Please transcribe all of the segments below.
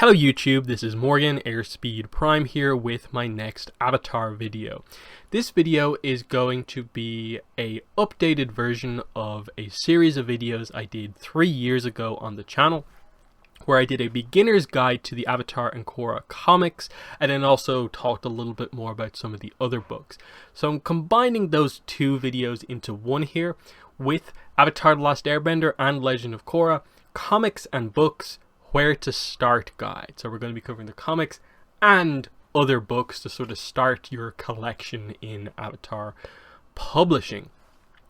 Hello YouTube, this is Morgan Airspeed Prime here with my next Avatar video. This video is going to be a updated version of a series of videos I did 3 years ago on the channel, where I did a beginner's guide to the Avatar and Korra comics, and then also talked a little bit more about some of the other books. So I'm combining those two videos into one here with Avatar: The Last Airbender and Legend of Korra, comics and books, where to start guide. So we're going to be covering the comics and other books to sort of start your collection in Avatar publishing.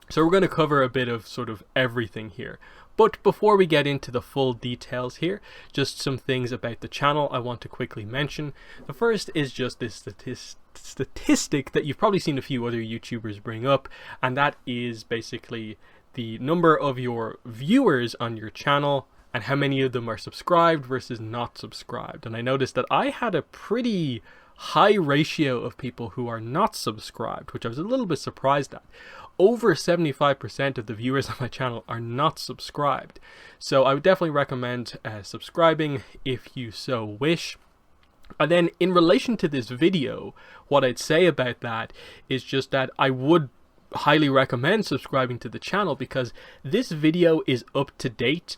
So we're going to cover a bit of sort of everything here. But before we get into the full details here, just some things about the channel I want to quickly mention. The first is just this statistic that you've probably seen a few other YouTubers bring up, and that is basically the number of your viewers on your channel and how many of them are subscribed versus not subscribed. And I noticed that I had a pretty high ratio of people who are not subscribed, which I was a little bit surprised at. Over 75% of the viewers on my channel are not subscribed. So I would definitely recommend subscribing if you so wish. And then in relation to this video, what I'd say about that is just that I would highly recommend subscribing to the channel, because this video is up to date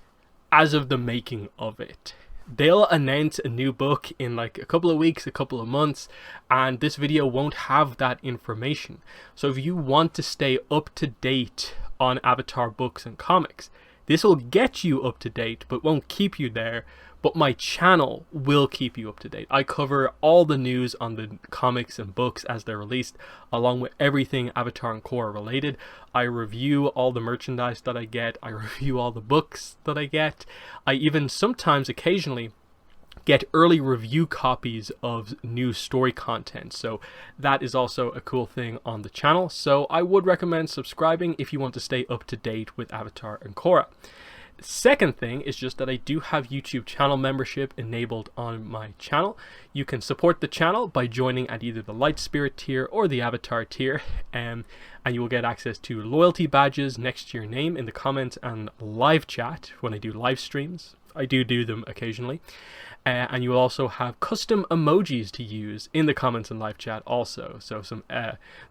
as of the making of it. They'll announce a new book in like a couple of weeks, a couple of months, and this video won't have that information. So if you want to stay up to date on Avatar books and comics, this will get you up to date but won't keep you there. But my channel will keep you up to date. I cover all the news on the comics and books as they're released, along with everything Avatar and Korra related. I review all the merchandise that I get. I review all the books that I get. I even sometimes, occasionally, get early review copies of new story content. So that is also a cool thing on the channel. So I would recommend subscribing if you want to stay up to date with Avatar and Korra. Second thing is just that I do have YouTube channel membership enabled on my channel. You can support the channel by joining at either the Light Spirit tier or the Avatar tier, and you will get access to loyalty badges next to your name in the comments and live chat when I do live streams. I do them occasionally. And you will also have custom emojis to use in the comments and live chat also. So some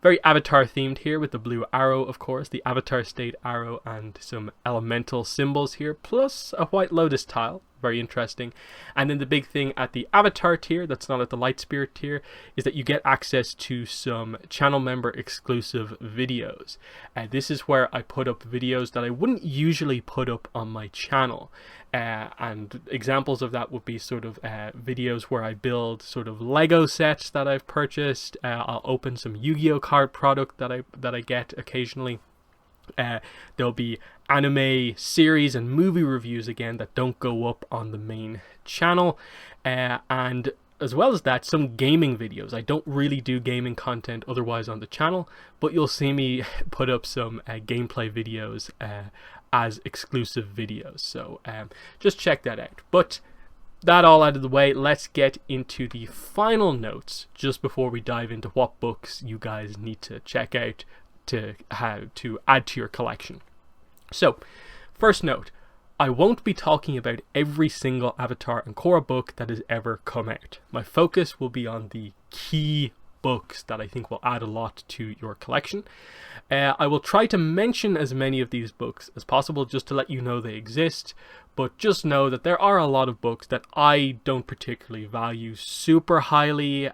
very Avatar themed here with the blue arrow, of course, the Avatar state arrow, and some elemental symbols here, plus a white lotus tile. Very interesting. And then the big thing at the Avatar tier, that's not at the Light Spirit tier, is that you get access to some channel member exclusive videos. This is where I put up videos that I wouldn't usually put up on my channel. And examples of that would be sort of videos where I build sort of Lego sets that I've purchased. I'll open some Yu-Gi-Oh card product that I get occasionally. There'll be anime series and movie reviews again that don't go up on the main channel, and as well as that, some gaming videos. I don't really do gaming content otherwise on the channel, but you'll see me put up some gameplay videos as exclusive videos, so just check that out. But that all out of the way, let's get into the final notes just before we dive into what books you guys need to check out to add to your collection. So, first note, I won't be talking about every single Avatar and Korra book that has ever come out. My focus will be on the key books that I think will add a lot to your collection. I will try to mention as many of these books as possible just to let you know they exist, but just know that there are a lot of books that I don't particularly value super highly,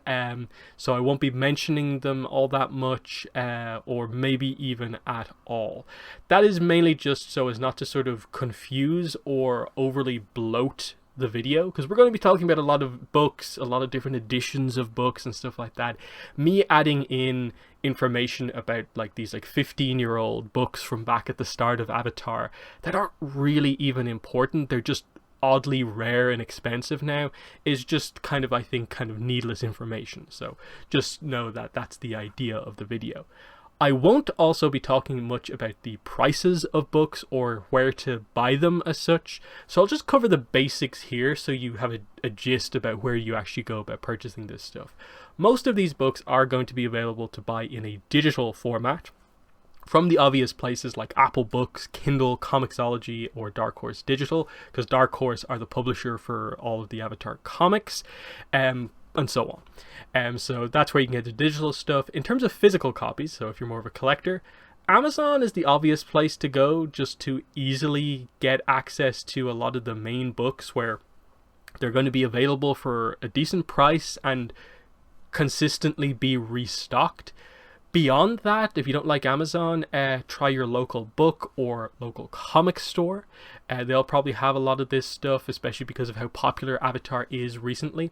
so I won't be mentioning them all that much, or maybe even at all. That is mainly just so as not to sort of confuse or overly bloat the video, because we're going to be talking about a lot of books, a lot of different editions of books and stuff like that. Me adding in information about like these like 15-year-old books from back at the start of Avatar that aren't really even important, they're just oddly rare and expensive now, is just kind of, I think, kind of needless information. So just know that that's the idea of the video. I won't also be talking much about the prices of books or where to buy them as such, so I'll just cover the basics here so you have a gist about where you actually go about purchasing this stuff. Most of these books are going to be available to buy in a digital format, from the obvious places like Apple Books, Kindle, Comixology, or Dark Horse Digital, because Dark Horse are the publisher for all of the Avatar comics, and so on. So that's where you can get the digital stuff. In terms of physical copies, so if you're more of a collector, Amazon is the obvious place to go just to easily get access to a lot of the main books where they're going to be available for a decent price and consistently be restocked. Beyond that, if you don't like Amazon, try your local book or local comic store. They'll probably have a lot of this stuff, especially because of how popular Avatar is recently.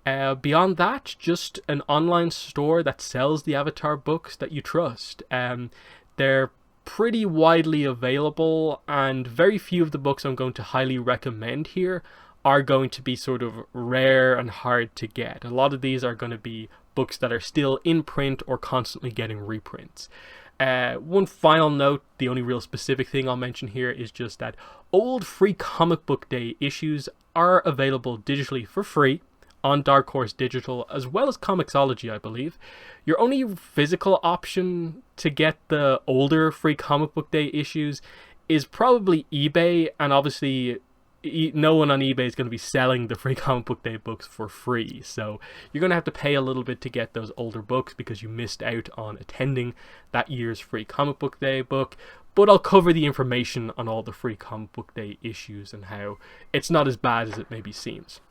Beyond that, just an online store that sells the Avatar books that you trust. They're pretty widely available, and very few of the books I'm going to highly recommend here are going to be sort of rare and hard to get. A lot of these are going to be books that are still in print or constantly getting reprints. One final note, the only real specific thing I'll mention here is just that old Free Comic Book Day issues are available digitally for free on Dark Horse Digital, as well as Comixology, I believe. Your only physical option to get the older Free Comic Book Day issues is probably eBay, and obviously no one on eBay is going to be selling the Free Comic Book Day books for free, so you're going to have to pay a little bit to get those older books because you missed out on attending that year's Free Comic Book Day book. But I'll cover the information on all the Free Comic Book Day issues and how it's not as bad as it maybe seems.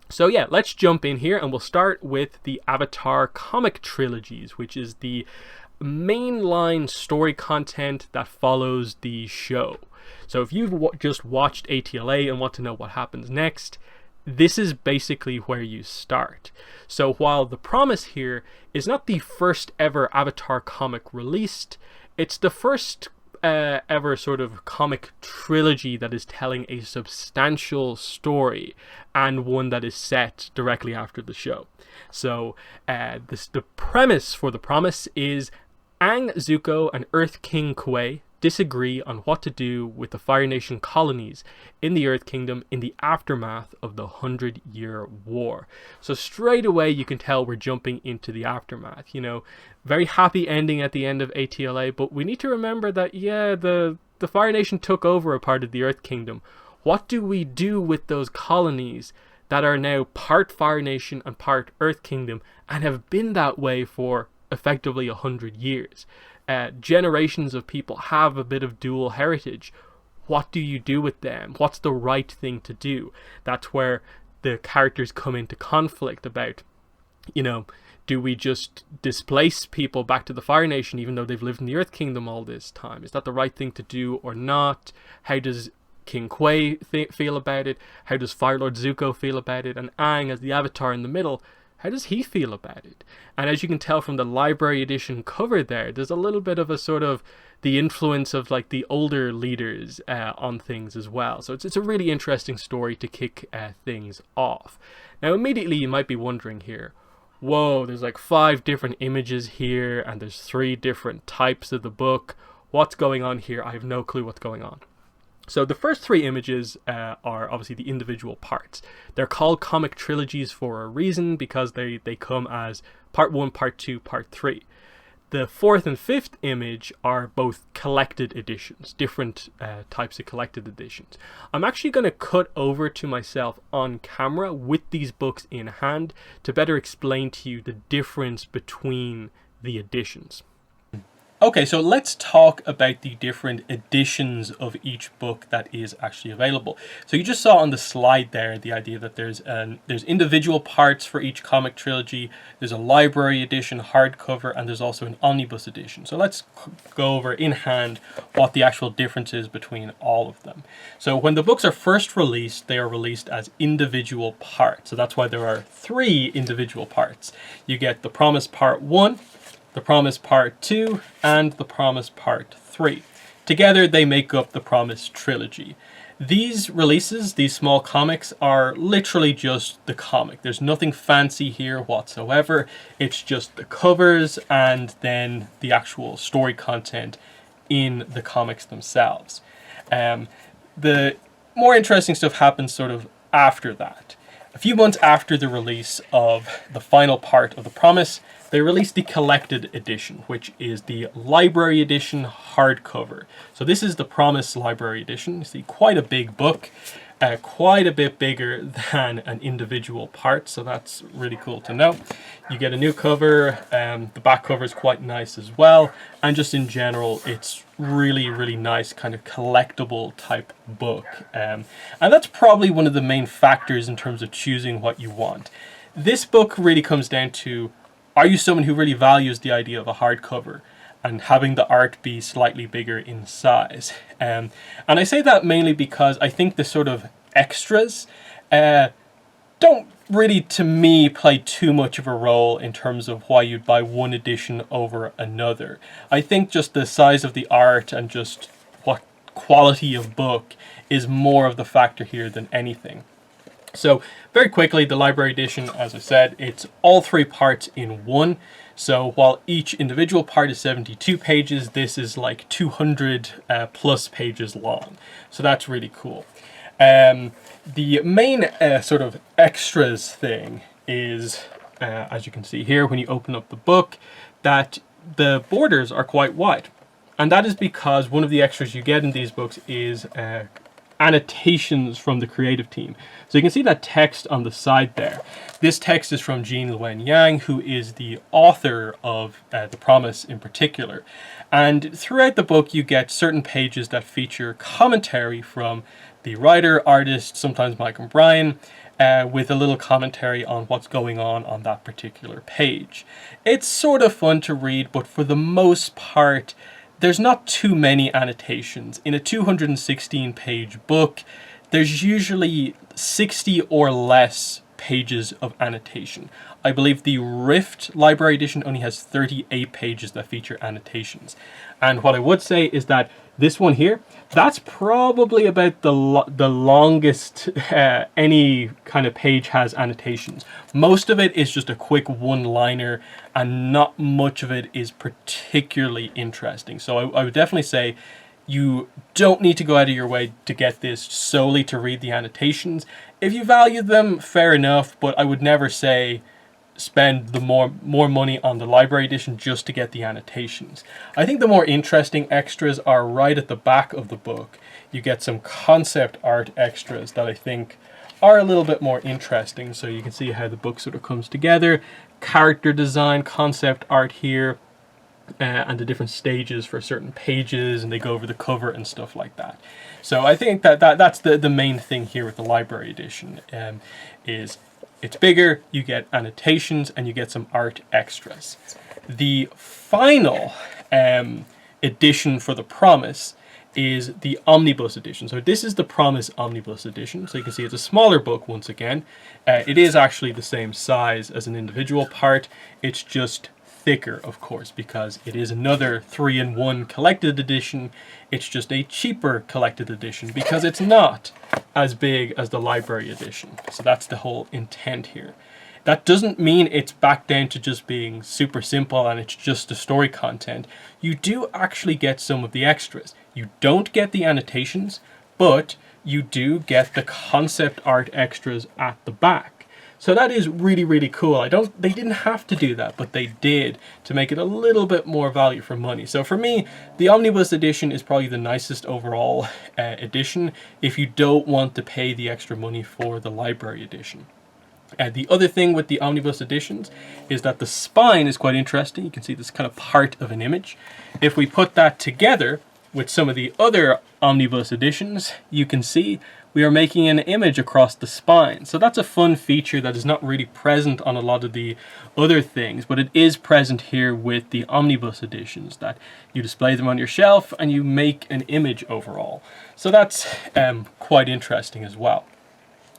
So yeah, let's jump in here, and we'll start with the Avatar Comic Trilogies, which is the mainline story content that follows the show. So if you've just watched ATLA and want to know what happens next, this is basically where you start. So while The Promise here is not the first ever Avatar comic released, it's the first ever sort of comic trilogy that is telling a substantial story, and one that is set directly after the show. So the premise for The Promise is Aang, Zuko, and Earth King Kuei disagree on what to do with the Fire Nation colonies in the Earth Kingdom in the aftermath of the 100-Year War. So straight away you can tell we're jumping into the aftermath. You know, very happy ending at the end of ATLA, but we need to remember that, yeah, the Fire Nation took over a part of the Earth Kingdom. What do we do with those colonies that are now part Fire Nation and part Earth Kingdom and have been that way for effectively 100 years? Generations of people have a bit of dual heritage. What do you do with them? What's the right thing to do? That's where the characters come into conflict about, you know, do we just displace people back to the Fire Nation even though they've lived in the Earth Kingdom all this time? Is that the right thing to do or not? How does King Kuei feel about it? How does Fire Lord Zuko feel about it? And Aang, as the Avatar in the middle, how does he feel about it? And as you can tell from the library edition cover there's a little bit of a sort of the influence of like the older leaders on things as well. So it's a really interesting story to kick things off. Now immediately you might be wondering here, whoa, there's like 5 different images here and there's 3 different types of the book. What's going on here? I have no clue what's going on. So the first 3 images are obviously the individual parts. They're called Comic Trilogies for a reason, because they come as part 1, part 2, part 3. The 4th and 5th image are both collected editions, different types of collected editions. I'm actually going to cut over to myself on camera with these books in hand to better explain to you the difference between the editions. Okay, so let's talk about the different editions of each book that is actually available. So you just saw on the slide there the idea that there's individual parts for each comic trilogy, there's a library edition, hardcover, and there's also an omnibus edition. So let's go over in hand what the actual difference is between all of them. So when the books are first released, they are released as individual parts. So that's why there are 3 individual parts. You get The Promise Part 1, The Promise Part 2, and The Promise Part 3. Together they make up The Promise Trilogy. These releases, these small comics, are literally just the comic. There's nothing fancy here whatsoever. It's just the covers and then the actual story content in the comics themselves. The more interesting stuff happens sort of after that. A few months after the release of the final part of The Promise, they released the collected edition, which is the library edition hardcover. So this is The Promise library edition. You see, quite a big book, quite a bit bigger than an individual part, so that's really cool to know. You get a new cover, the back cover is quite nice as well, and just in general it's really nice kind of collectible type book, and that's probably one of the main factors in terms of choosing what you want. This book really comes down to, are you someone who really values the idea of a hardcover and having the art be slightly bigger in size? And I say that mainly because I think the sort of extras don't really, to me, play too much of a role in terms of why you'd buy one edition over another. I think just the size of the art and just what quality of book is more of the factor here than anything. So very quickly, the library edition, as I said, it's all 3 parts in one. So while each individual part is 72 pages, this is like 200 plus pages long. So that's really cool. The main sort of extras thing is, as you can see here, when you open up the book, that the borders are quite wide. And that is because one of the extras you get in these books is annotations from the creative team. So you can see that text on the side there. This text is from Jean Luen Yang, who is the author of The Promise in particular. And throughout the book you get certain pages that feature commentary from the writer, artist, sometimes Mike and Brian, with a little commentary on what's going on that particular page. It's sort of fun to read, but for the most part there's not too many annotations. In a 216 page book, there's usually 60 or less pages of annotation. I believe the Rift Library Edition only has 38 pages that feature annotations. And what I would say is that this one here, that's probably about the longest any kind of page has annotations. Most of it is just a quick one-liner, and not much of it is particularly interesting. So I would definitely say you don't need to go out of your way to get this solely to read the annotations. If you value them, fair enough, but I would never say spend the more money on the library edition just to get the annotations. I think the more interesting extras are right at the back of the book. You get some concept art extras that I think are a little bit more interesting. So you can see how the book sort of comes together, character design, concept art here, and the different stages for certain pages, and they go over the cover and stuff like that. So I think that's the main thing here with the library edition, is it's bigger, you get annotations, and you get some art extras. The final edition for The Promise is the Omnibus edition. So this is The Promise Omnibus edition. So you can see it's a smaller book once again. It is actually the same size as an individual part. It's just thicker, of course, because it is another 3-in-1 collected edition. It's just a cheaper collected edition because it's not as big as the library edition. So that's the whole intent here. That doesn't mean it's back down to just being super simple and it's just the story content. You do actually get some of the extras. You don't get the annotations, but you do get the concept art extras at the back. So that is really cool. They didn't have to do that, but they did to make it a little bit more value for money. So for me, the Omnibus edition is probably the nicest overall edition if you don't want to pay the extra money for the library edition. The other thing with the Omnibus editions is that the spine is quite interesting. You can see this kind of part of an image. If we put that together with some of the other Omnibus editions, you can see we are making an image across the spine. So that's a fun feature that is not really present on a lot of the other things, but it is present here with the Omnibus editions, that you display them on your shelf and you make an image overall. So that's quite interesting as well.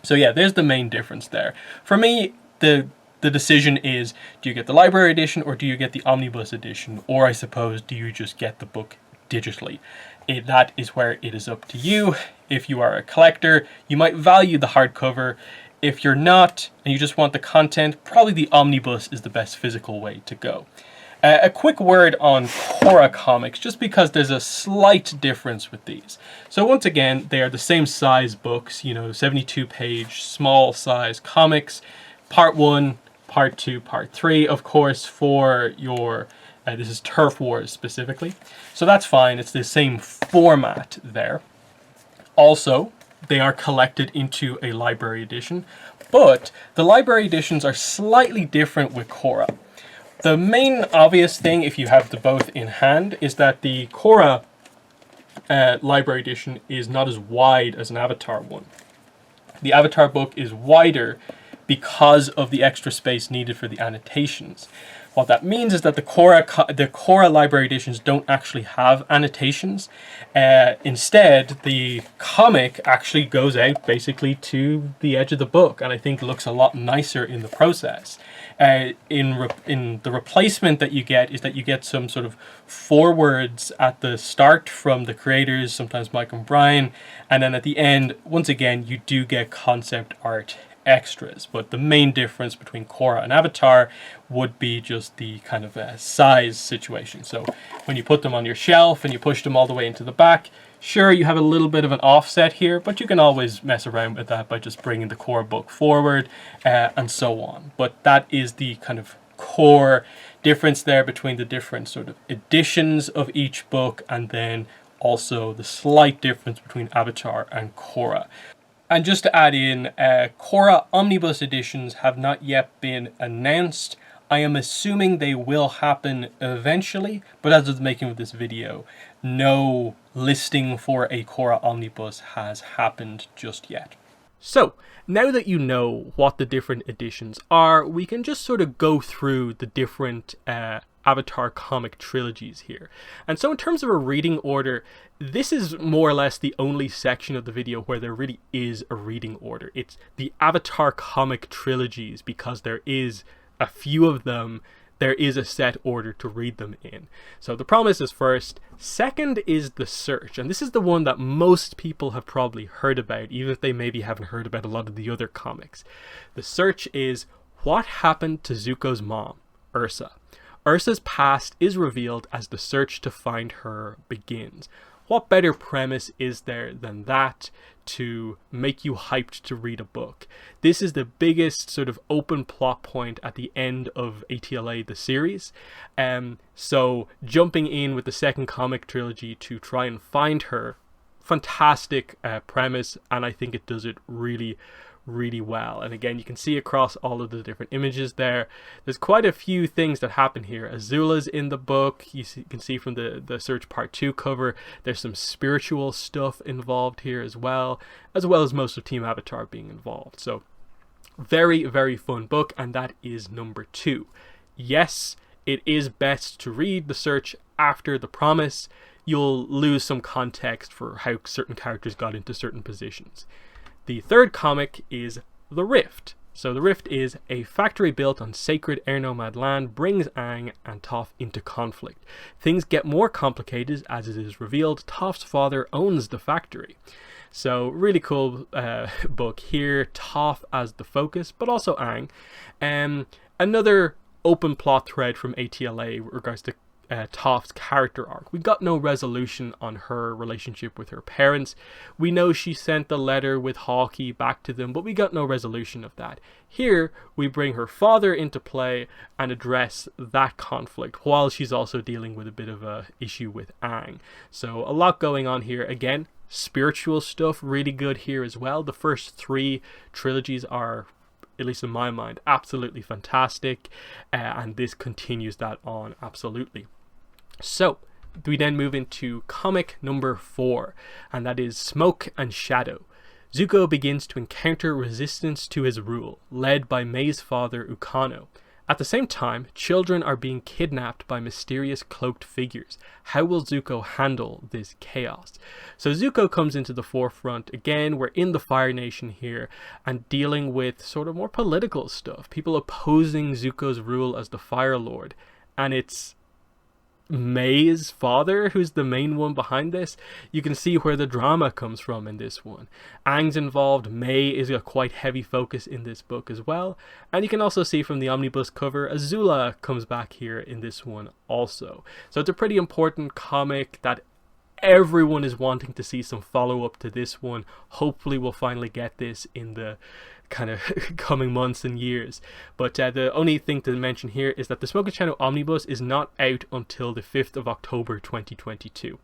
So yeah, there's the main difference there. For me, the decision is, do you get the library edition or do you get the Omnibus edition? Or I suppose, do you just get the book digitally? That is where it is up to you. If you are a collector, you might value the hardcover. If you're not, and you just want the content, probably the Omnibus is the best physical way to go. A quick word on Korra comics, just because there's a slight difference with these. So once again, they are the same size books, you know, 72-page, small size comics. Part 1, Part 2, Part 3, of course, for your... this is Turf Wars specifically. So that's fine, it's the same format there. Also, they are collected into a library edition, but the library editions are slightly different with Korra. The main obvious thing, if you have the both in hand, is that the Korra library edition is not as wide as an Avatar one. The Avatar book is wider because of the extra space needed for the annotations. What that means is that the Korra library editions don't actually have annotations. Instead, the comic actually goes out basically to the edge of the book, and I think looks a lot nicer in the process. In the replacement that you get is that you get some sort of forewords at the start from the creators, sometimes Mike and Brian, and then at the end, once again, you do get concept art extras. But the main difference between Korra and Avatar would be just the kind of size situation. So when you put them on your shelf and you push them all the way into the back, sure, you have a little bit of an offset here, but you can always mess around with that by just bringing the core book forward and so on. But that is the kind of core difference there between the different sort of editions of each book, and then also the slight difference between Avatar and Korra. And just to add in, Korra Omnibus editions have not yet been announced. I am assuming they will happen eventually, but as of the making of this video, no listing for a Korra Omnibus has happened just yet. So, now that you know what the different editions are, we can just sort of go through the different Avatar comic trilogies here. And so in terms of a reading order, this is more or less the only section of the video where there really is a reading order. It's the Avatar comic trilogies, because there is a few of them, there is a set order to read them in. So The Promise is first. Second is The Search, and this is the one that most people have probably heard about, even if they maybe haven't heard about a lot of the other comics. The Search is what happened to Zuko's mom, Ursa. Ursa's past is revealed as the search to find her begins. What better premise is there than that to make you hyped to read a book? This is the biggest sort of open plot point at the end of ATLA, the series. So jumping in with the second comic trilogy to try and find her, fantastic premise, and I think it does it really well. And again, you can see across all of the different images there's quite a few things that happen here. Azula's in the book. You can see from the Search Part 2 cover, there's some spiritual stuff involved here as well as most of Team Avatar being involved. So very, very fun book, and that is number 2. Yes, it is best to read The Search after The Promise. You'll lose some context for how certain characters got into certain positions. The third comic is The Rift. So The Rift is a factory built on sacred air nomad land brings Aang and Toph into conflict. Things get more complicated as it is revealed Toph's father owns the factory. So really cool book here. Toph as the focus, but also Aang. Another open plot thread from ATLA in regards to Toph's character arc. We got no resolution on her relationship with her parents. We know she sent the letter with Hawkeye back to them, but we got no resolution of that. Here, we bring her father into play and address that conflict, while she's also dealing with a bit of a issue with Aang. So a lot going on here. Again, spiritual stuff really good here as well. The first 3 trilogies are, at least in my mind, absolutely fantastic, and this continues that on absolutely. So we then move into comic number 4, and that is Smoke and Shadow. Zuko begins to encounter resistance to his rule, led by Mei's father Ukano. At the same time, children are being kidnapped by mysterious cloaked figures. How will Zuko handle this chaos? So Zuko comes into the forefront again. We're in the Fire Nation here and dealing with sort of more political stuff. People opposing Zuko's rule as the Fire Lord. And it's May's father, who's the main one behind this. You can see where the drama comes from in this one. Aang's involved. May is a quite heavy focus in this book as well. And you can also see from the omnibus cover, Azula comes back here in this one also. So it's a pretty important comic that everyone is wanting to see some follow-up to this one. Hopefully we'll finally get this in the kind of coming months and years. But the only thing to mention here is that the Smoking Channel Omnibus is not out until the 5th of October 2022.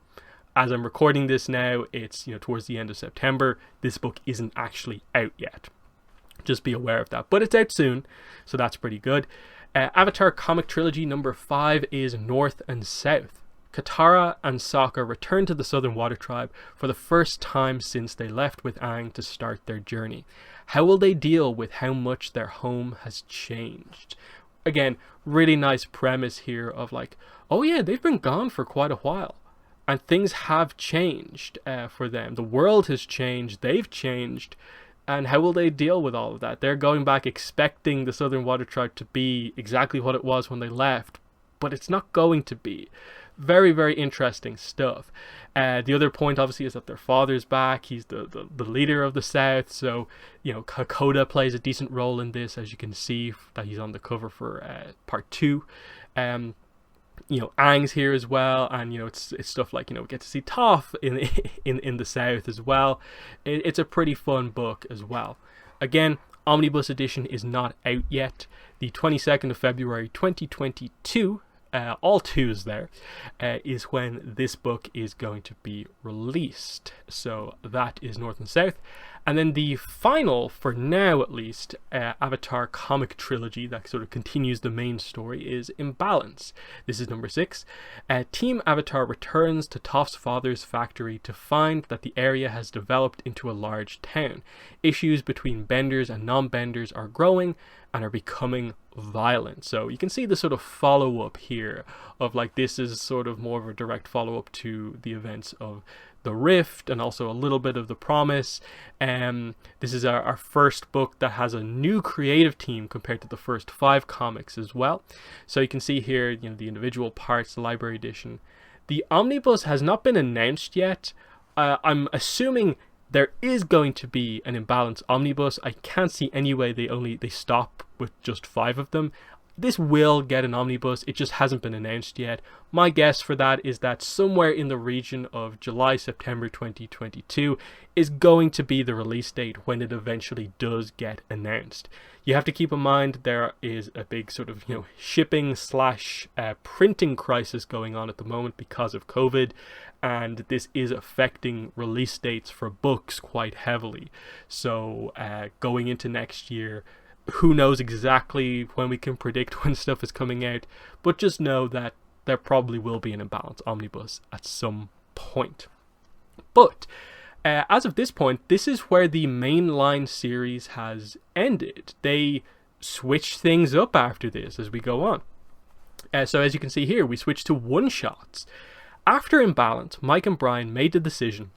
As I'm recording this now, it's towards the end of September. This book isn't actually out yet. Just be aware of that. But it's out soon, so that's pretty good. Avatar Comic Trilogy number 5 is North and South. Katara and Sokka return to the Southern Water Tribe for the first time since they left with Aang to start their journey. How will they deal with how much their home has changed? Again, really nice premise here of like, oh yeah, they've been gone for quite a while. And things have changed for them. The world has changed, they've changed. And how will they deal with all of that? They're going back expecting the Southern Water Tribe to be exactly what it was when they left. But it's not going to be. Very, very interesting stuff. The other point, obviously, is that their father's back. He's the leader of the South. So, Hakoda plays a decent role in this, as you can see that he's on the cover for part 2. Aang's here as well, and it's stuff like we get to see Toph in the South as well. It's a pretty fun book as well. Again, Omnibus edition is not out yet. The 22nd of February 2022. All twos there, is when this book is going to be released. So that is North and South. And then the final, for now at least, Avatar Comic Trilogy that sort of continues the main story is Imbalance. This is number 6. Team Avatar returns to Toph's father's factory to find that the area has developed into a large town. Issues between benders and non-benders are growing and are becoming violent. So you can see the sort of follow-up here of like, this is sort of more of a direct follow-up to the events of the Rift and also a little bit of the Promise. This is our first book that has a new creative team compared to the first 5 comics as well. So you can see here, the individual parts, the library edition. The omnibus has not been announced yet. I'm assuming there is going to be an Imbalance omnibus. I can't see any way they stop with just 5 of them. This will get an omnibus, it just hasn't been announced yet. My guess for that is that somewhere in the region of July, September 2022 is going to be the release date when it eventually does get announced. You have to keep in mind there is a big sort of shipping / printing crisis going on at the moment because of COVID, and this is affecting release dates for books quite heavily. So going into next year, who knows exactly when we can predict when stuff is coming out, but just know that there probably will be an Imbalance omnibus at some point. But as of this point, this is where the mainline series has ended. They switch things up after this as we go on. So as you can see here, we switch to one-shots. After Imbalance, Mike and Brian made the decision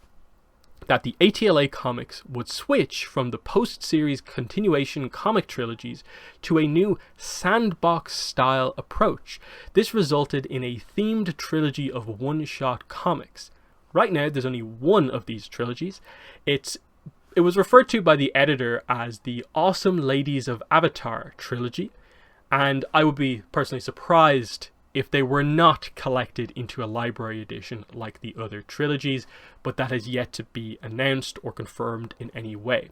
that the ATLA comics would switch from the post-series continuation comic trilogies to a new sandbox-style approach. This resulted in a themed trilogy of one-shot comics. Right now, there's only one of these trilogies. It was referred to by the editor as the Awesome Ladies of Avatar trilogy, and I would be personally surprised if they were not collected into a library edition like the other trilogies, but that has yet to be announced or confirmed in any way.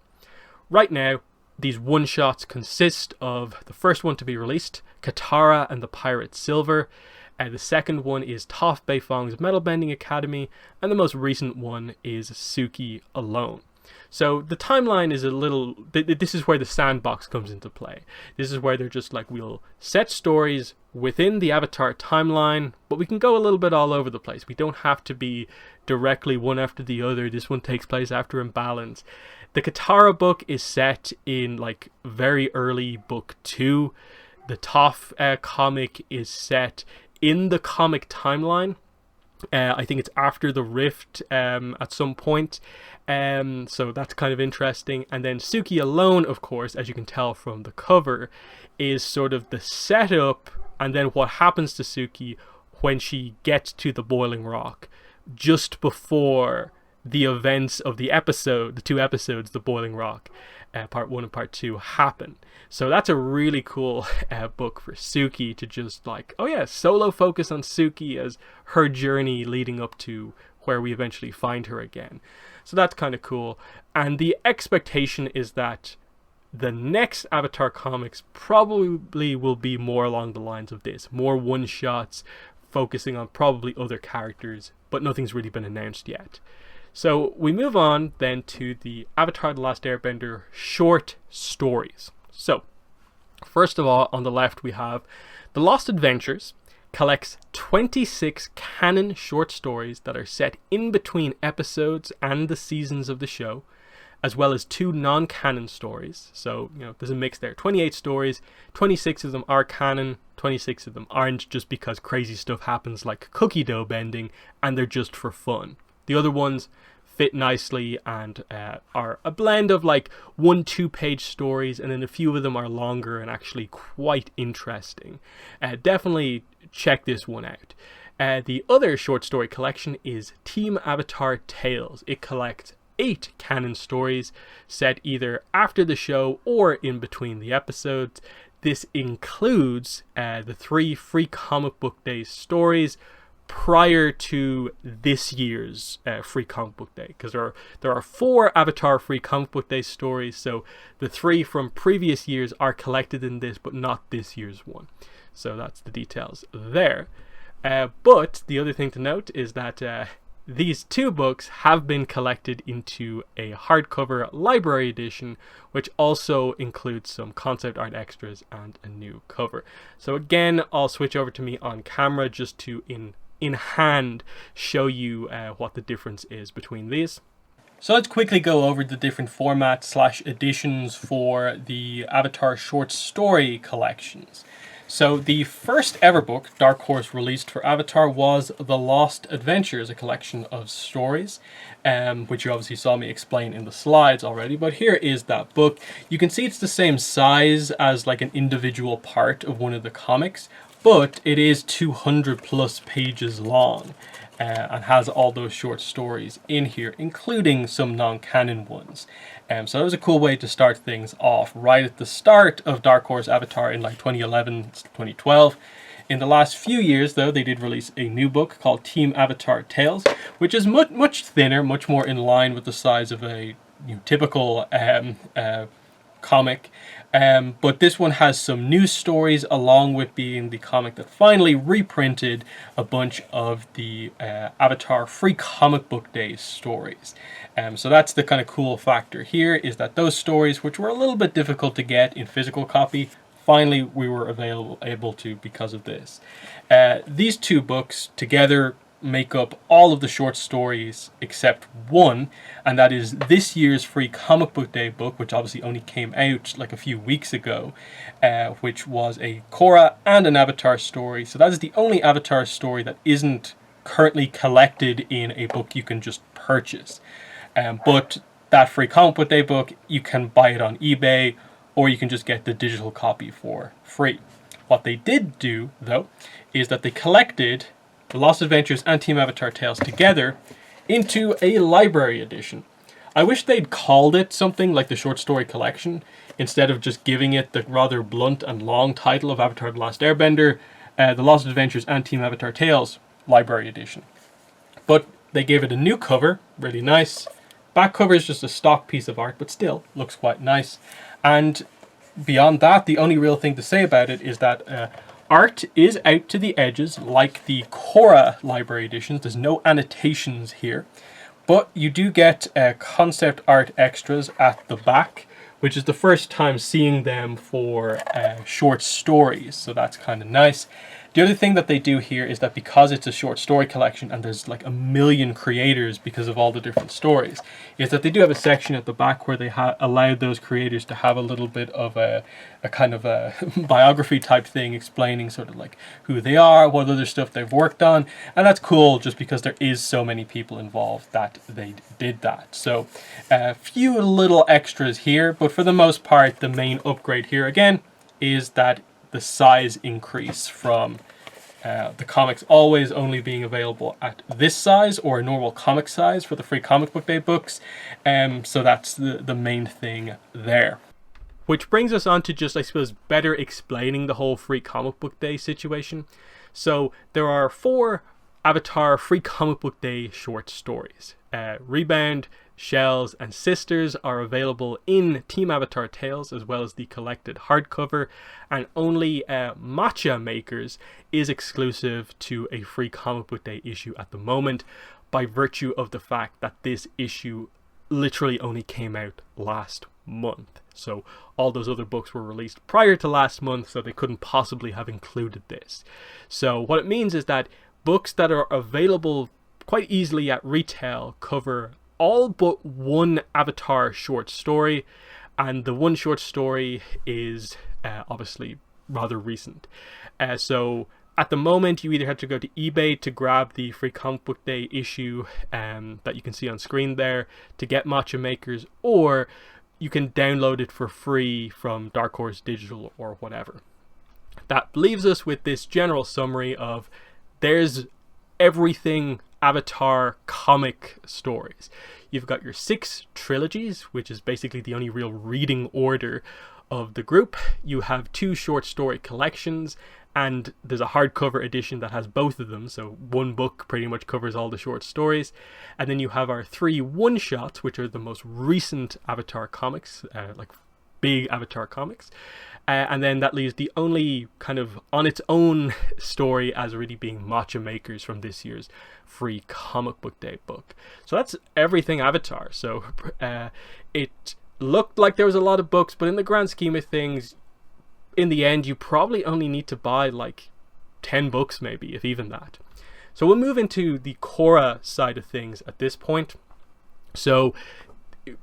Right now, these one-shots consist of the first one to be released, Katara and the Pirate Silver. The second one is Toph Beifong's Metal Bending Academy, and the most recent one is Suki Alone. So the timeline is a little, this is where the sandbox comes into play. This is where they're just like, we'll set stories within the Avatar timeline, but we can go a little bit all over the place. We don't have to be directly one after the other. This one takes place after Imbalance. The Katara book is set in like very early book 2. The Toph comic is set in the comic timeline. I think it's after the Rift at some point. So that's kind of interesting. And then Suki Alone, of course, as you can tell from the cover, is sort of the setup and then what happens to Suki when she gets to the boiling rock just before the events of the episode, the 2 episodes, The Boiling Rock, part 1 and part 2, happen. So that's a really cool book for Suki to just like, oh yeah, solo focus on Suki as her journey leading up to where we eventually find her again. So that's kind of cool. And the expectation is that the next Avatar comics probably will be more along the lines of this. More one-shots, focusing on probably other characters, but nothing's really been announced yet. So we move on then to the Avatar The Last Airbender short stories. So, first of all, on the left we have The Lost Adventures collects 26 canon short stories that are set in between episodes and the seasons of the show, as well as 2 non-canon stories. So, there's a mix there. 28 stories, 26 of them are canon, 26 of them aren't, just because crazy stuff happens like cookie dough bending, and they're just for fun. The other ones fit nicely and are a blend of like 1-2 page stories, and then a few of them are longer and actually quite interesting. Definitely check this one out. The other short story collection is Team Avatar Tales. It collects 8 canon stories set either after the show or in between the episodes. This includes the 3 Free Comic Book Day stories prior to this year's Free Comic Book Day, because there are 4 Avatar Free Comic Book Day stories, so the 3 from previous years are collected in this, but not this year's one. So that's the details there. But the other thing to note is that these 2 books have been collected into a hardcover library edition, which also includes some concept art extras and a new cover. So again, I'll switch over to me on camera just to in hand show you what the difference is between these. So let's quickly go over the different formats / editions for the Avatar short story collections. So the first ever book Dark Horse released for Avatar was The Lost Adventures, a collection of stories, which you obviously saw me explain in the slides already, but here is that book. You can see it's the same size as like an individual part of one of the comics, but it is 200 plus pages long and has all those short stories in here, including some non-canon ones. So that was a cool way to start things off right at the start of Dark Horse Avatar in like 2011, 2012. In the last few years, though, they did release a new book called Team Avatar Tales, which is much thinner, much more in line with the size of a typical comic. But this one has some new stories, along with being the comic that finally reprinted a bunch of the Avatar Free Comic Book Day stories. So that's the kind of cool factor here, is that those stories, which were a little bit difficult to get in physical copy, finally we were able to because of this. These 2 books together make up all of the short stories except one, and that is this year's Free Comic Book Day book, which obviously only came out like a few weeks ago, which was a Korra and an Avatar story. So that is the only Avatar story that isn't currently collected in a book you can just purchase. But that Free Comic Book Day book, you can buy it on eBay, or you can just get the digital copy for free. What they did do, though, is that they collected The Lost Adventures and Team Avatar Tales together into a library edition. I wish they'd called it something like the short story collection, instead of just giving it the rather blunt and long title of Avatar The Last Airbender, The Lost Adventures and Team Avatar Tales Library Edition. But they gave it a new cover, really nice. Back cover is just a stock piece of art, but still looks quite nice. And beyond that, the only real thing to say about it is that art is out to the edges, like the Korra library editions. There's no annotations here, but you do get concept art extras at the back, which is the first time seeing them for short stories, so that's kind of nice. The other thing that they do here is that because it's a short story collection and there's like a million creators because of all the different stories, is that they do have a section at the back where they allowed those creators to have a little bit of a kind of a biography type thing, explaining sort of like who they are, what other stuff they've worked on, and that's cool just because there is so many people involved that they did that. So a few little extras here, but for the most part the main upgrade here again is that the size increase from the comics always only being available at this size or a normal comic size for the free comic book day books. So that's the main thing there. Which brings us on to just, I suppose, better explaining the whole free comic book day situation. So there are 4 Avatar free comic book day short stories. Rebound, Shells, and Sisters are available in Team Avatar Tales as well as the collected hardcover, and only Matcha Makers is exclusive to a free comic book day issue at the moment, by virtue of the fact that this issue literally only came out last month. So all those other books were released prior to last month, so they couldn't possibly have included this. So what it means is that books that are available quite easily at retail cover all but one Avatar short story, and the one short story is obviously rather recent. So at the moment, you either have to go to eBay to grab the free comic book day issue that you can see on screen there to get Matcha Makers, or you can download it for free from Dark Horse Digital or whatever. That leaves us with this general summary of there's everything Avatar comic stories. You've got your 6 trilogies, which is basically the only real reading order of the group. You have 2 short story collections, and there's a hardcover edition that has both of them, so one book pretty much covers all the short stories. And then you have our 3 one-shots, which are the most recent Avatar comics, like big Avatar comics. And then that leaves the only kind of on its own story as really being Matcha Makers from this year's free comic book day book. So that's everything Avatar. So it looked like there was a lot of books, but in the grand scheme of things, in the end, you probably only need to buy like 10 books maybe, if even that. So we'll move into the Korra side of things at this point. So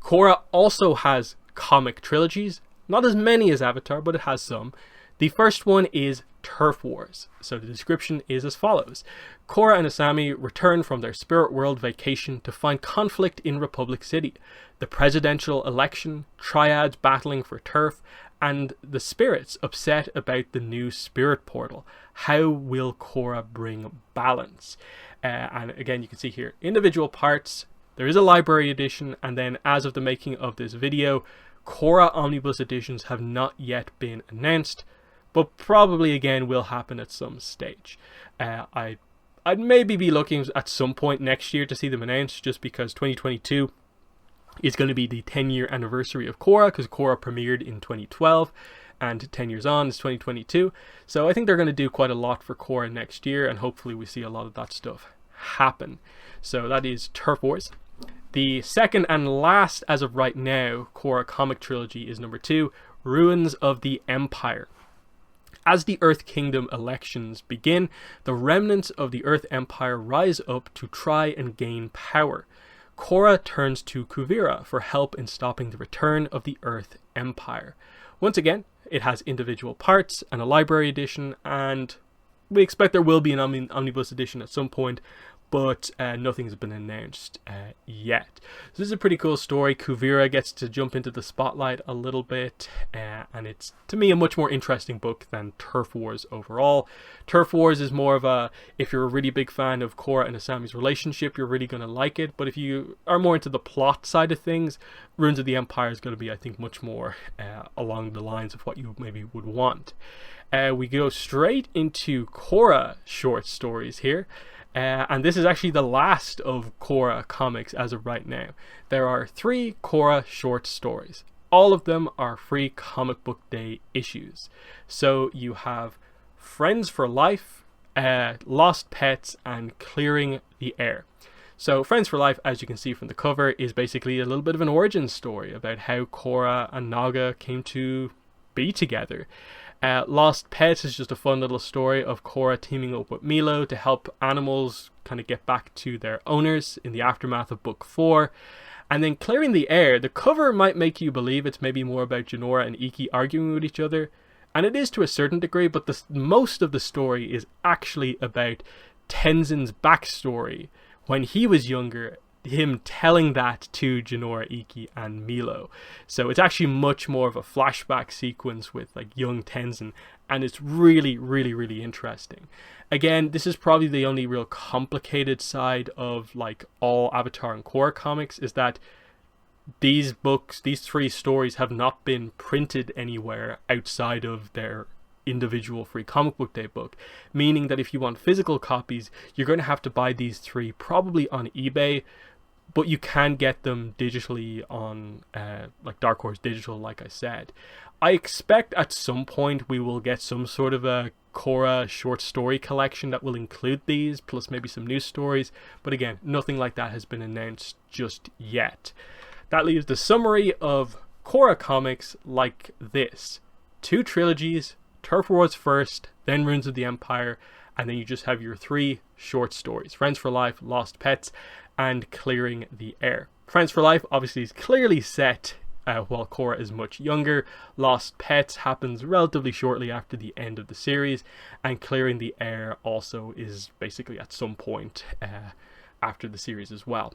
Korra also has comic trilogies. Not as many as Avatar, but it has some. The first one is Turf Wars. So the description is as follows. Korra and Asami return from their spirit world vacation to find conflict in Republic City, the presidential election, triads battling for turf, and the spirits upset about the new spirit portal. How will Korra bring balance? And again, you can see here individual parts. There is a library edition, and then as of the making of this video, Korra Omnibus editions have not yet been announced, but probably again will happen at some stage. I'd maybe be looking at some point next year to see them announced, just because 2022 is going to be the 10-year anniversary of Korra, because Korra premiered in 2012, and 10 years on is 2022. So I think they're going to do quite a lot for Korra next year, and hopefully we see a lot of that stuff happen. So that is Turf Wars. The second and last, as of right now, Korra comic trilogy is number 2, Ruins of the Empire. As the Earth Kingdom elections begin, the remnants of the Earth Empire rise up to try and gain power. Korra turns to Kuvira for help in stopping the return of the Earth Empire. Once again, it has individual parts and a library edition, and we expect there will be an omnibus edition at some point, but nothing's been announced yet. So this is a pretty cool story. Kuvira gets to jump into the spotlight a little bit, and it's, to me, a much more interesting book than Turf Wars overall. Turf Wars is more of a, if you're a really big fan of Korra and Asami's relationship, you're really going to like it, but if you are more into the plot side of things, Ruins of the Empire is going to be, I think, much more along the lines of what you maybe would want. We go straight into Korra short stories here. And this is actually the last of Korra comics as of right now. There are 3 Korra short stories. All of them are free comic book day issues. So you have Friends for Life, Lost Pets, and Clearing the Air. So Friends for Life, as you can see from the cover, is basically a little bit of an origin story about how Korra and Naga came to be together. Lost Pets is just a fun little story of Korra teaming up with Milo to help animals kind of get back to their owners in the aftermath of book 4. And then Clearing the Air, the cover might make you believe it's maybe more about Jinora and Ikki arguing with each other, and it is to a certain degree, but most of the story is actually about Tenzin's backstory when he was younger, him telling that to Jinora, Ikki, and Milo. So it's actually much more of a flashback sequence with like young Tenzin, and it's really, really, really interesting. Again, this is probably the only real complicated side of like all Avatar and Korra comics, is that these books, these 3 stories, have not been printed anywhere outside of their individual free comic book day book, meaning that if you want physical copies, you're going to have to buy these 3 probably on eBay, but you can get them digitally on like Dark Horse Digital, like I said. I expect at some point we will get some sort of a Korra short story collection that will include these, plus maybe some new stories, but again, nothing like that has been announced just yet. That leaves the summary of Korra comics like this: 2 trilogies, Turf Wars first, then Ruins of the Empire, and then you just have your 3 short stories: Friends for Life, Lost Pets, and Clearing the Air. Friends for Life obviously is clearly set while Korra is much younger. Lost Pets happens relatively shortly after the end of the series, and Clearing the Air also is basically at some point after the series as well.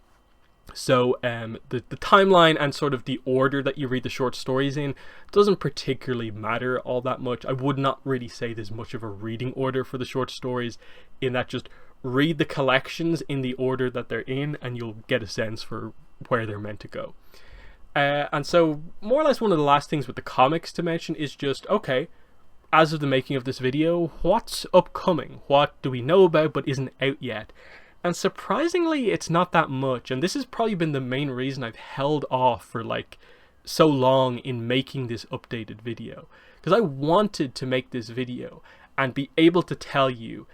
So the timeline and sort of the order that you read the short stories in doesn't particularly matter all that much. I would not really say there's much of a reading order for the short stories, in that just read the collections in the order that they're in and you'll get a sense for where they're meant to go. And so more or less one of the last things with the comics to mention is just, okay, as of the making of this video, what's upcoming? What do we know about but isn't out yet? And surprisingly, it's not that much, and this has probably been the main reason I've held off for like so long in making this updated video, because I wanted to make this video and be able to tell you,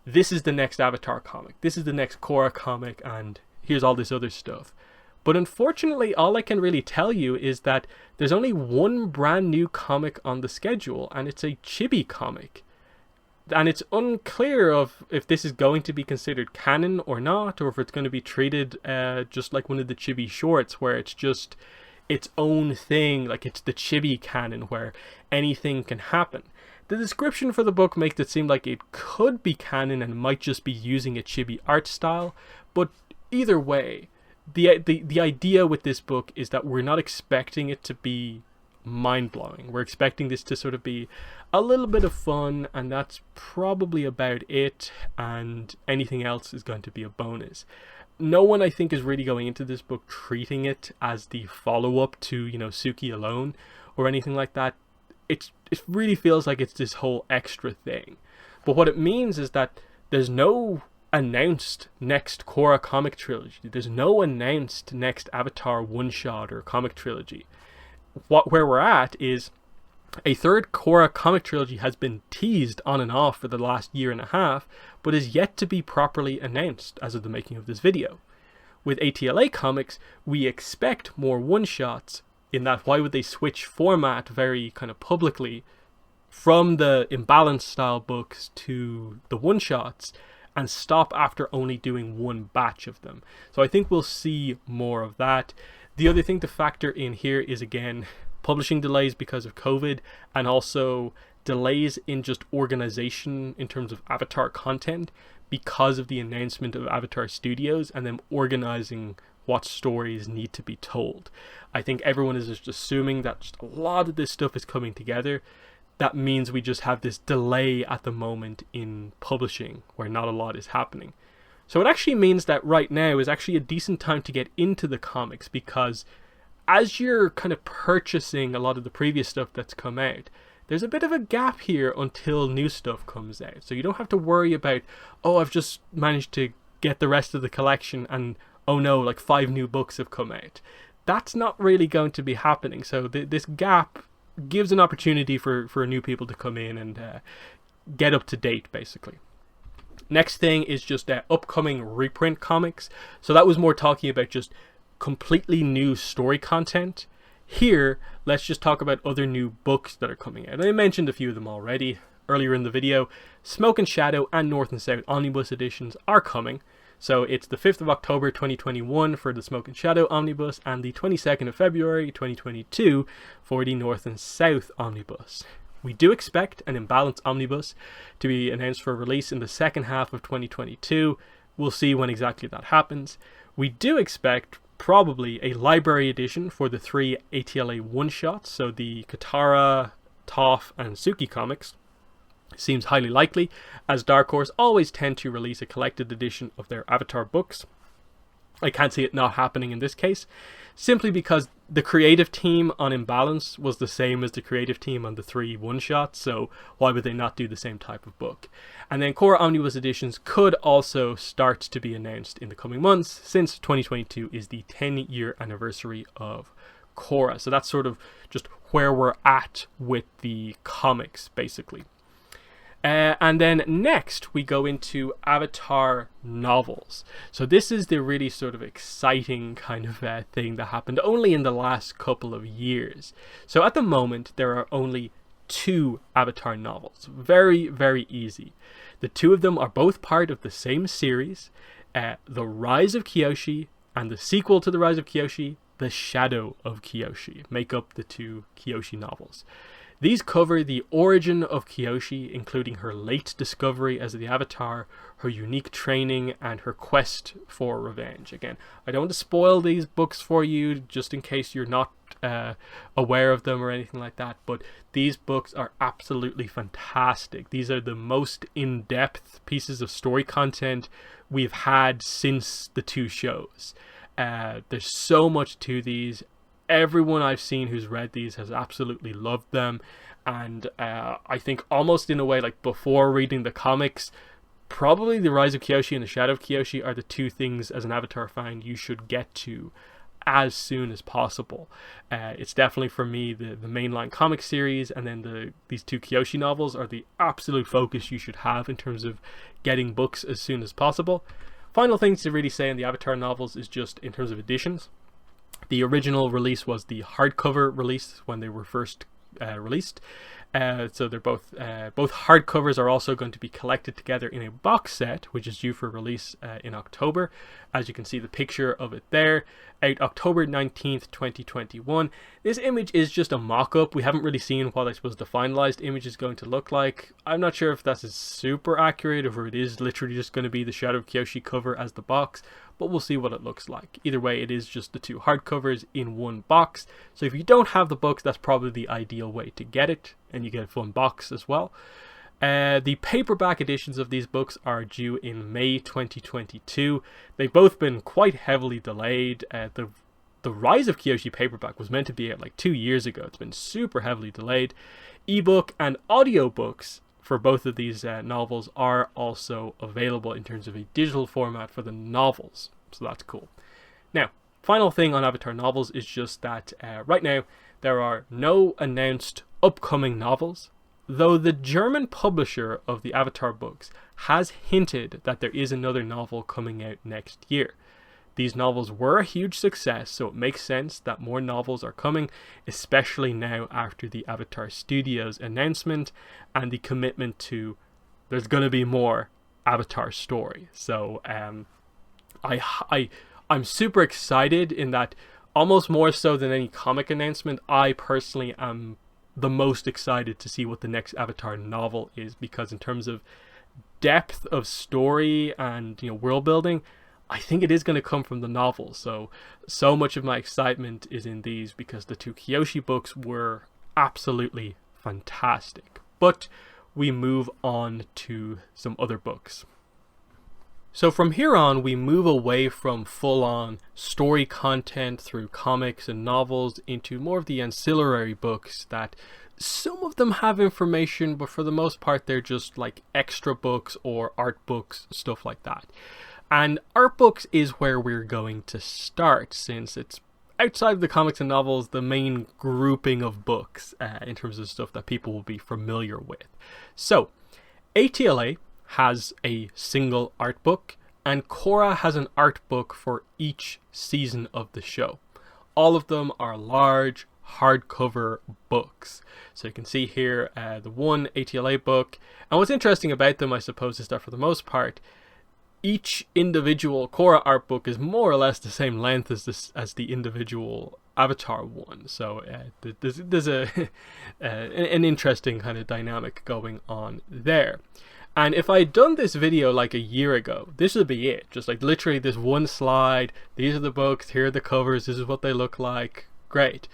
this is the next Avatar comic, this is the next Korra comic, and here's all this other stuff. But unfortunately, all I can really tell you is that there's only one brand new comic on the schedule, and it's a chibi comic. And it's unclear of if this is going to be considered canon or not, or if it's going to be treated just like one of the chibi shorts, where it's just its own thing, like it's the chibi canon where anything can happen. The description for the book makes it seem like it could be canon and might just be using a chibi art style, but either way, the idea with this book is that we're not expecting it to be mind-blowing. We're expecting this to sort of be a little bit of fun, and that's probably about it, and anything else is going to be a bonus. No one, I think, is really going into this book treating it as the follow-up to, you know, Suki Alone or anything like that. It really feels like it's this whole extra thing. But what it means is that there's no announced next Korra comic trilogy. There's no announced next Avatar one-shot or comic trilogy. Where we're at is a 3rd Korra comic trilogy has been teased on and off for the last year and a half, but is yet to be properly announced as of the making of this video. With ATLA comics, we expect more one-shots, in that why would they switch format very kind of publicly from the Imbalance style books to the one-shots and stop after only doing one batch of them. So I think we'll see more of that. The other thing to factor in here is, again, publishing delays because of COVID, and also delays in just organization in terms of Avatar content because of the announcement of Avatar Studios and them organizing what stories need to be told. I think everyone is just assuming that just a lot of this stuff is coming together. That means we just have this delay at the moment in publishing where not a lot is happening. So it actually means that right now is actually a decent time to get into the comics, because as you're kind of purchasing a lot of the previous stuff that's come out, there's a bit of a gap here until new stuff comes out. So you don't have to worry about, oh, I've just managed to get the rest of the collection and oh no, like 5 new books have come out. That's not really going to be happening. So this gap gives an opportunity for new people to come in and get up to date, basically. Next thing is just upcoming reprint comics. So that was more talking about just completely new story content. Here, let's just talk about other new books that are coming out. And I mentioned a few of them already earlier in the video. Smoke and Shadow and North and South Omnibus editions are coming. So it's the 5th of October 2021 for the Smoke and Shadow Omnibus, and the 22nd of February 2022 for the North and South Omnibus. We do expect an Imbalance Omnibus to be announced for release in the second half of 2022. We'll see when exactly that happens. We do expect probably a library edition for the 3 ATLA one-shots, so the Katara, Toph, and Suki comics. Seems highly likely, as Dark Horse always tend to release a collected edition of their Avatar books. I can't see it not happening in this case, simply because the creative team on Imbalance was the same as the creative team on the 3 one-shots, so why would they not do the same type of book? And then Korra Omnibus editions could also start to be announced in the coming months, since 2022 is the 10-year anniversary of Korra. So that's sort of just where we're at with the comics, basically. And then next we go into Avatar novels. So this is the really sort of exciting kind of thing that happened only in the last couple of years. So at the moment there are only 2 Avatar novels. Very, very easy. The 2 of them are both part of the same series, The Rise of Kyoshi, and the sequel to The Rise of Kyoshi, The Shadow of Kyoshi, make up the 2 Kyoshi novels. These cover the origin of Kyoshi, including her late discovery as the Avatar, her unique training, and her quest for revenge. Again, I don't want to spoil these books for you, just in case you're not aware of them or anything like that, but these books are absolutely fantastic. These are the most in-depth pieces of story content we've had since the 2 shows. There's so much to these. Everyone I've seen who's read these has absolutely loved them, and I think almost in a way, like before reading the comics, probably The Rise of Kyoshi and The Shadow of Kyoshi are the 2 things as an Avatar fan you should get to as soon as possible. It's definitely for me the mainline comic series, and then these 2 Kyoshi novels are the absolute focus you should have in terms of getting books as soon as possible. Final things to really say on the Avatar novels is just in terms of editions. The original release was the hardcover release when they were first released. So they're both hardcovers are also going to be collected together in a box set, which is due for release in October. As you can see the picture of it there, out October 19th, 2021. This image is just a mock-up. We haven't really seen what I suppose the finalized image is going to look like. I'm not sure if that's super accurate, or if it is literally just going to be the Shadow of Kyoshi cover as the box, but we'll see what it looks like. Either way, it is just the 2 hardcovers in one box. So if you don't have the books, that's probably the ideal way to get it, and you get a fun box as well. The paperback editions of these books are due in May 2022. They've both been quite heavily delayed. The Rise of Kyoshi paperback was meant to be out like 2 years ago. It's been super heavily delayed. Ebook and audiobooks for both of these novels are also available in terms of a digital format for the novels. So that's cool. Now, final thing on Avatar novels is just that right now there are no announced upcoming novels, though the German publisher of the Avatar books has hinted that there is another novel coming out next year. These novels were a huge success, so it makes sense that more novels are coming, especially now after the Avatar Studios announcement and the commitment to there's going to be more Avatar story. So I'm super excited in that, almost more so than any comic announcement, I personally am the most excited to see what the next Avatar novel is, because in terms of depth of story and world building, I think it is going to come from the novel. So much of my excitement is in these, because the 2 Kyoshi books were absolutely fantastic. But we move on to some other books. So from here on, we move away from full-on story content through comics and novels into more of the ancillary books that some of them have information, but for the most part they're just like extra books or art books, stuff like that. And art books is where we're going to start, since it's outside of the comics and novels the main grouping of books in terms of stuff that people will be familiar with. So ATLA has a single art book, and Korra has an art book for each season of the show. All of them are large hardcover books. So you can see here the one ATLA book, and what's interesting about them, I suppose, is that for the most part each individual Korra art book is more or less the same length as the individual Avatar one. So there's an interesting kind of dynamic going on there. And if I had done this video like a year ago, this would be it. Just like literally this one slide. These are the books. Here are the covers. This is what they look like. Great.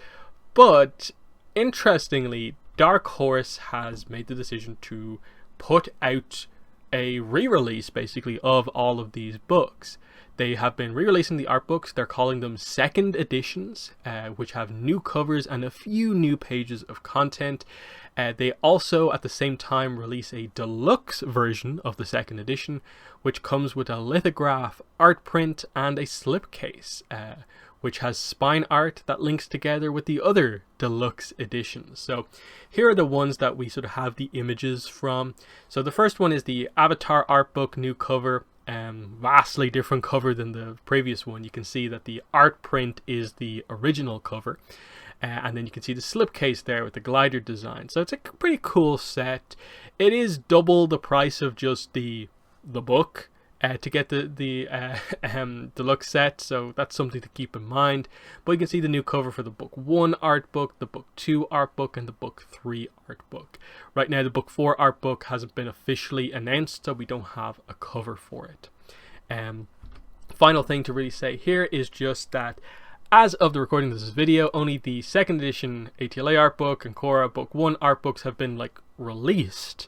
But interestingly, Dark Horse has made the decision to put out a re-release basically of all of these books. They have been re-releasing the art books. They're calling them second editions, which have new covers and a few new pages of content. They also at the same time release a deluxe version of the second edition, which comes with a lithograph, art print, and a slipcase, which has spine art that links together with the other deluxe editions. So here are the ones that we sort of have the images from. So the first one is the Avatar art book, new cover. Vastly different cover than the previous one. You can see that the art print is the original cover, and then you can see the slipcase there with the glider design. So it's a pretty cool set. It is double the price of just the book to get the deluxe set, so that's something to keep in mind. But you can see the new cover for the book 1 art book, the book 2 art book, and the book 3 art book. Right now the book 4 art book hasn't been officially announced, so we don't have a cover for it. Final thing to really say here is just that as of the recording of this video, only the second edition ATLA art book and Korra book 1 art books have been released.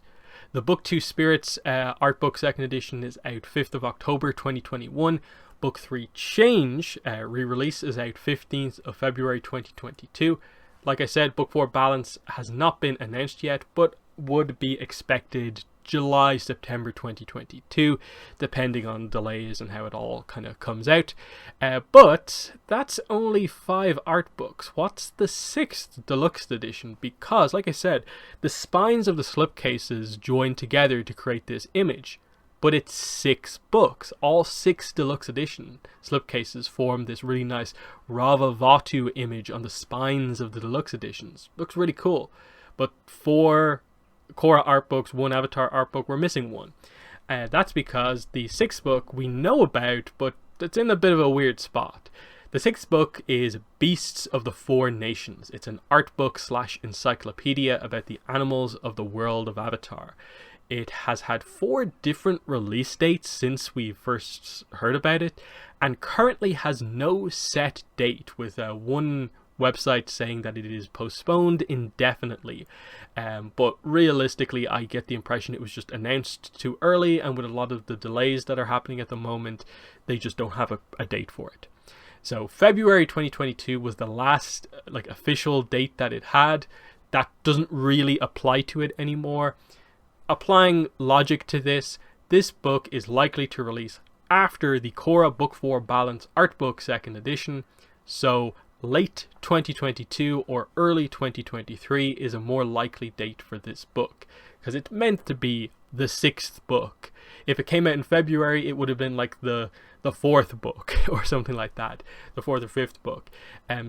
The Book 2 Spirits art book second edition is out 5th of October 2021. Book 3 Change re-release is out 15th of February 2022. Like I said, Book 4 Balance has not been announced yet, but would be expected July, September 2022, depending on delays and how it all kind of comes out. But that's only 5 art books. What's the 6th deluxe edition? Because, like I said, the spines of the slipcases join together to create this image. But it's 6 books. All 6 deluxe edition slipcases form this really nice Rava Vatu image on the spines of the deluxe editions. Looks really cool. But 4 Korra art books, 1 Avatar art book, we're missing 1. That's because the 6th book we know about, but it's in a bit of a weird spot. The 6th book is Beasts of the Four Nations. It's an art book / encyclopedia about the animals of the world of Avatar. It has had 4 different release dates since we first heard about it, and currently has no set date, with one website saying that it is postponed indefinitely. But realistically, I get the impression it was just announced too early, and with a lot of the delays that are happening at the moment, they just don't have a date for it. So February 2022 was the last official date that it had. That doesn't really apply to it anymore. Applying logic to this book is likely to release after the Korra Book 4 Balance art book second edition. So late 2022 or early 2023 is a more likely date for this book, because it's meant to be the 6th book. If it came out in February, it would have been the 4th book or something like that, the 4th or 5th book.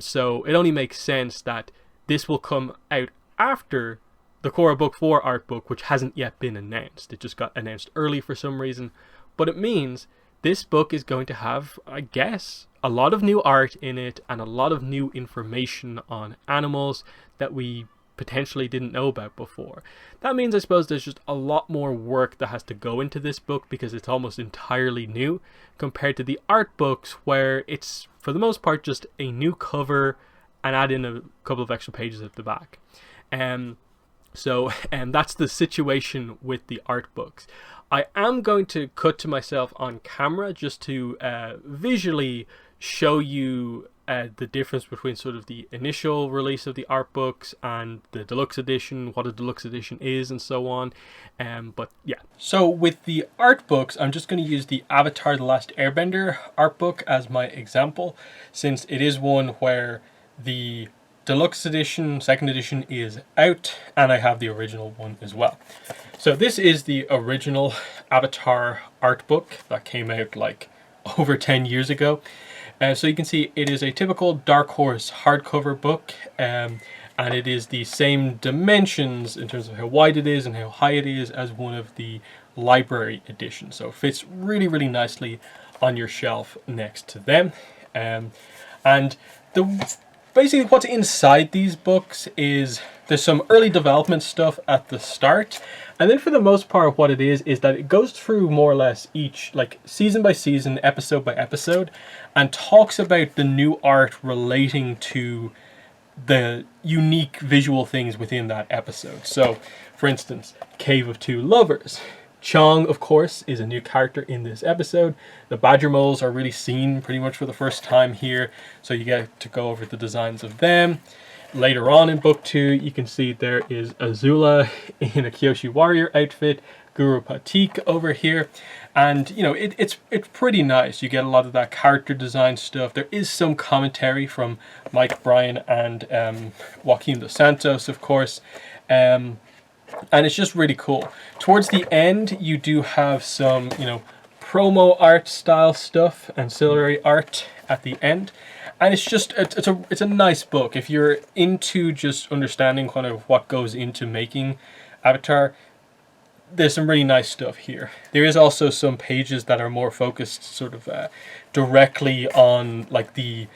So it only makes sense that this will come out after the Korra Book 4 art book, which hasn't yet been announced. It just got announced early for some reason, but it means this book is going to have, I guess, a lot of new art in it and a lot of new information on animals that we potentially didn't know about before. That means, I suppose, there's just a lot more work that has to go into this book because it's almost entirely new compared to the art books, where it's for the most part just a new cover and add in a couple of extra pages at the back. So that's the situation with the art books. I am going to cut to myself on camera just to visually show you the difference between sort of the initial release of the art books and the deluxe edition, what a deluxe edition is, and so on. But yeah. So with the art books, I'm just going to use the Avatar: The Last Airbender art book as my example, since it is one where the deluxe edition, second edition, is out, and I have the original one as well. So this is the original Avatar art book that came out over 10 years ago. So you can see it is a typical Dark Horse hardcover book, and it is the same dimensions in terms of how wide it is and how high it is as one of the library editions. So it fits really, really nicely on your shelf next to them. And basically what's inside these books is There's some early development stuff at the start, and then for the most part what it is that it goes through more or less each, like, season by season, episode by episode, and talks about the new art relating to the unique visual things within that episode. So, for instance, Cave of Two Lovers. Chong, of course, is a new character in this episode. The Badger Moles are really seen pretty much for the first time here, so you get to go over the designs of them. Later on in book 2, you can see there is Azula in a Kyoshi Warrior outfit, Guru Patik over here, and you know, it's pretty nice. You get a lot of that character design stuff. There is some commentary from Mike Bryan and Joaquin Dos Santos, of course, and it's just really cool. Towards the end, you do have some, you know, promo art style stuff, ancillary art at the end. And it's just, it's a nice book. If you're into just understanding kind of what goes into making Avatar, there's some really nice stuff here. There is also some pages that are more focused sort of directly on like the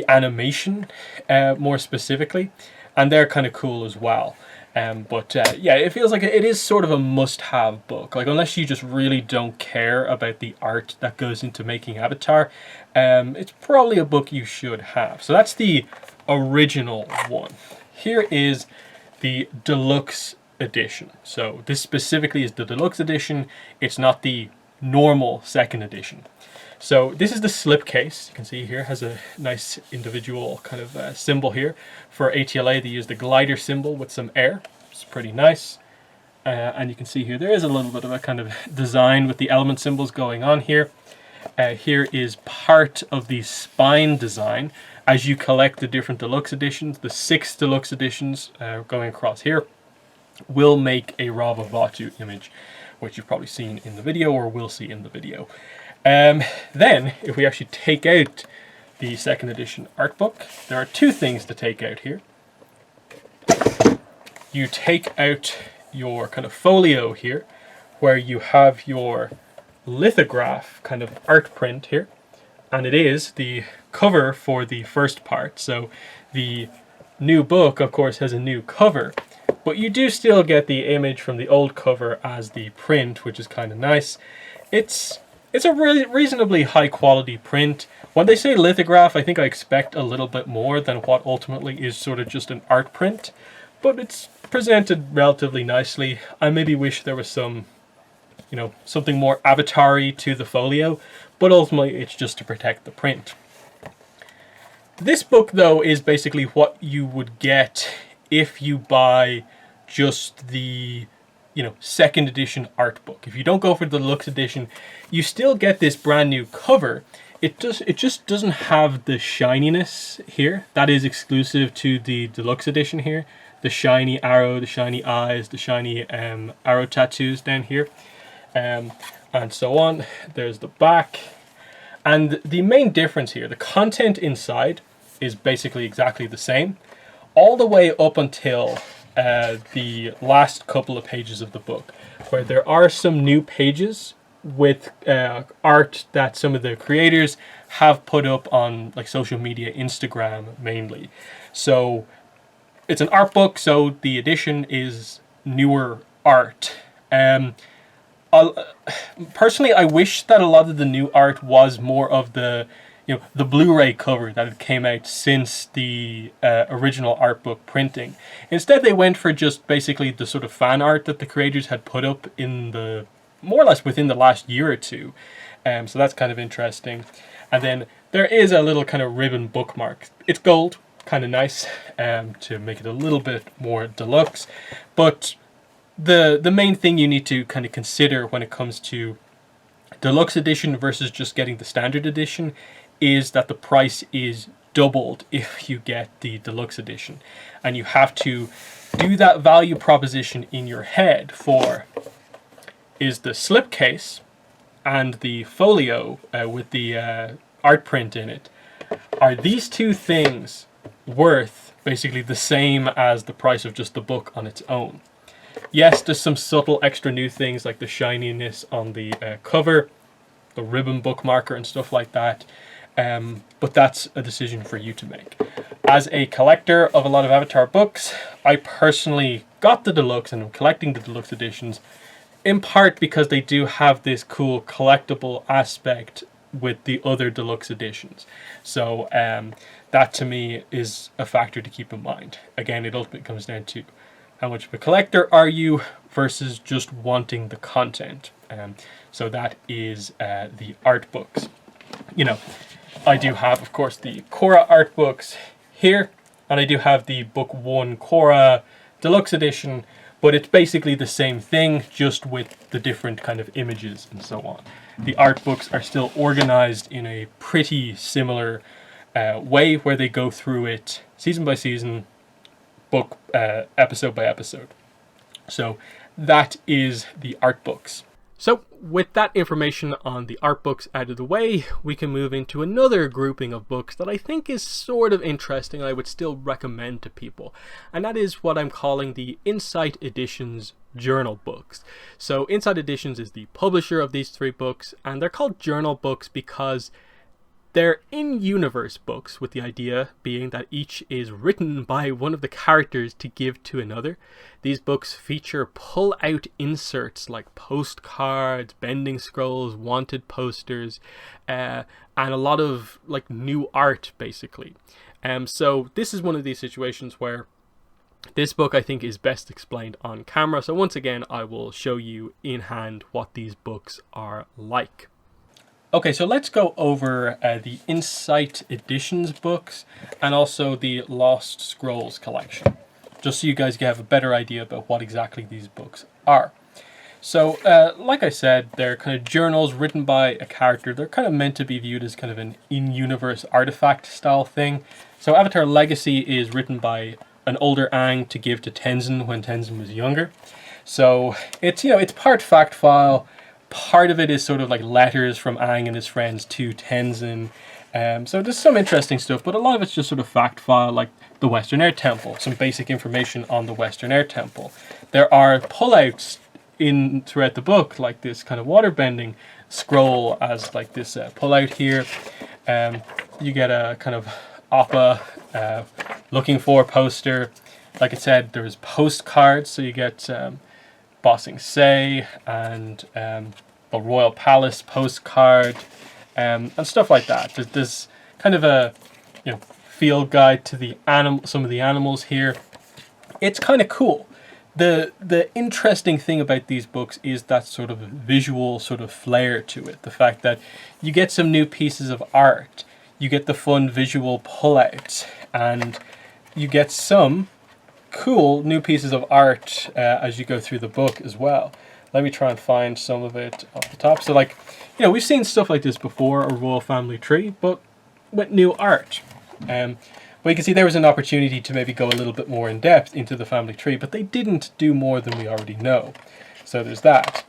animation more specifically. And they're kind of cool as well. But yeah, it feels like it is sort of a must-have book. Like, unless you just really don't care about the art that goes into making Avatar, it's probably a book you should have. So that's the original one. Here is the deluxe edition. So this specifically is the deluxe edition. It's not the normal second edition. So this is the slipcase. You can see here has a nice individual kind of symbol here. For ATLA, they use the glider symbol with some air. It's pretty nice. And you can see here there is a little bit of a kind of design with the element symbols going on here. Here is part of the spine design. As you collect the different deluxe editions, the 6 deluxe editions going across here will make a Rava Vatu image, which you've probably seen in the video or will see in the video. Then, if we actually take out the second edition art book, there are 2 things to take out here. You take out your kind of folio here, where you have your lithograph kind of art print here, and it is the cover for the first part. So the new book, of course, has a new cover, but you do still get the image from the old cover as the print, which is kind of nice. It's a really reasonably high quality print. When they say lithograph, I think I expect a little bit more than what ultimately is sort of just an art print, but it's presented relatively nicely. I maybe wish there was some, you know, something more Avatar-y to the folio, but ultimately it's just to protect the print. This book, though, is basically what you would get if you buy just the, you know, second edition art book. If you don't go for the deluxe edition, you still get this brand new cover. It just doesn't have the shininess here. That is exclusive to the deluxe edition here. The shiny arrow, the shiny eyes, the shiny arrow tattoos down here, and so on. There's the back. And the main difference here, the content inside is basically exactly the same, all the way up until the last couple of pages of the book, where there are some new pages with art that some of the creators have put up on like social media, Instagram mainly. So it's an art book, so the edition is newer art. Personally, I wish that a lot of the new art was more of the, you know, the Blu-ray cover that had came out since the original art book printing. Instead, they went for just basically the sort of fan art that the creators had put up in the, more or less within the last year or two. So that's kind of interesting. And then there is a little kind of ribbon bookmark. It's gold, kind of nice, to make it a little bit more deluxe. But the main thing you need to kind of consider when it comes to deluxe edition versus just getting the standard edition is that the price is doubled if you get the deluxe edition, and you have to do that value proposition in your head for, is the slipcase and the folio with the art print in it, are these 2 things worth basically the same as the price of just the book on its own? Yes, there's some subtle extra new things like the shininess on the cover, the ribbon bookmarker and stuff like that, but that's a decision for you to make. As a collector of a lot of Avatar books, I personally got the deluxe and am collecting the deluxe editions in part because they do have this cool collectible aspect with the other deluxe editions. So that to me is a factor to keep in mind. Again, it ultimately comes down to how much of a collector are you versus just wanting the content. So that is the art books. You know, I do have, of course, the Korra art books here, and I do have the Book 1 Korra Deluxe Edition, but it's basically the same thing, just with the different kind of images and so on. The art books are still organized in a pretty similar way, where they go through it season by season, book episode by episode. So that is the art books. So with that information on the art books out of the way, we can move into another grouping of books that I think is sort of interesting and I would still recommend to people. And that is what I'm calling the Insight Editions journal books. So Insight Editions is the publisher of these three books, and they're called journal books because they're in-universe books, with the idea being that each is written by one of the characters to give to another. These books feature pull-out inserts like postcards, bending scrolls, wanted posters, and a lot of like new art, basically. So this is one of these situations where this book I think is best explained on camera. So once again, I will show you in hand what these books are like. Okay, so let's go over the Insight Editions books and also the Lost Scrolls collection, just so you guys can have a better idea about what exactly these books are. So, like I said, they're kind of journals written by a character. They're kind of meant to be viewed as kind of an in-universe artifact style thing. So Avatar Legacy is written by an older Aang to give to Tenzin when Tenzin was younger. So it's, you know, it's part fact file. Part of it is sort of like letters from Aang and his friends to Tenzin. So there's some interesting stuff, but a lot of it's just sort of fact file, like the Western Air Temple, some basic information on the Western Air Temple. There are pullouts in throughout the book, like this kind of waterbending scroll as like this pullout here. You get a kind of Appa looking for poster. Like I said, there's postcards, so you get Bossing Say and the Royal Palace postcard and stuff like that. There's kind of a, you know, field guide to the some of the animals here. It's kind of cool. The interesting thing about these books is that sort of visual sort of flair to it. The fact that you get some new pieces of art, you get the fun visual pullouts, and you get some cool new pieces of art as you go through the book as well. Let me try and find some of it off the top. So, like, you know, we've seen stuff like this before, a royal family tree, but with new art. Well, you can see there was an opportunity to maybe go a little bit more in depth into the family tree, but they didn't do more than we already know. So there's that.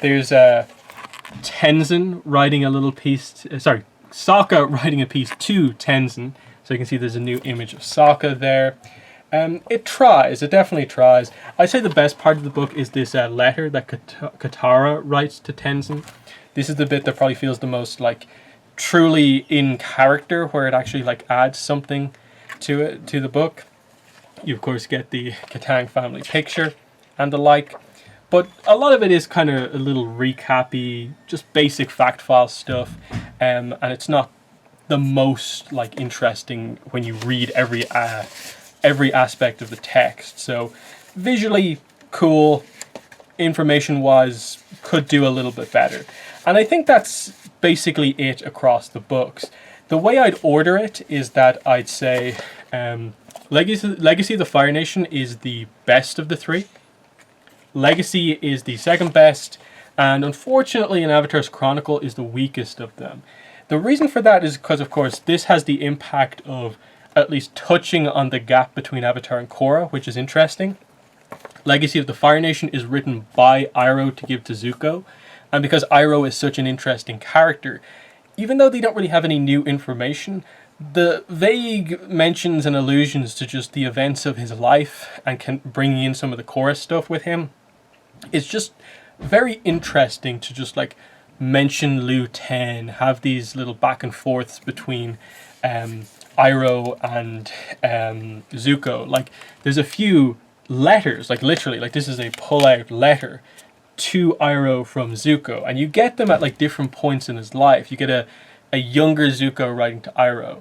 There's Tenzin writing a little piece, Sokka writing a piece to Tenzin. So you can see there's a new image of Sokka there. It definitely tries. I'd say the best part of the book is this letter that Katara writes to Tenzin. This is the bit that probably feels the most like truly in character, where it actually like adds something to it, to the book. You of course get the Katang family picture and the like, but a lot of it is kind of a little recappy, just basic fact file stuff, and it's not the most like interesting when you read every aspect of the text. So visually cool, information wise could do a little bit better, and I think that's basically it across the books. The way I'd order it is that I'd say Legacy of the Fire Nation is the best of the three, Legacy is the second best, and unfortunately in Avatar's Chronicle is the weakest of them. The reason for that is because, of course, this has the impact of at least touching on the gap between Avatar and Korra, which is interesting. Legacy of the Fire Nation is written by Iroh to give to Zuko, and because Iroh is such an interesting character, even though they don't really have any new information, the vague mentions and allusions to just the events of his life and bringing in some of the Korra stuff with him is just very interesting to just like mention Lu Ten, have these little back and forths between Iroh and Zuko. Like, there's a few letters, like literally, like this is a pull-out letter to Iroh from Zuko, and you get them at like different points in his life. You get a younger Zuko writing to Iroh.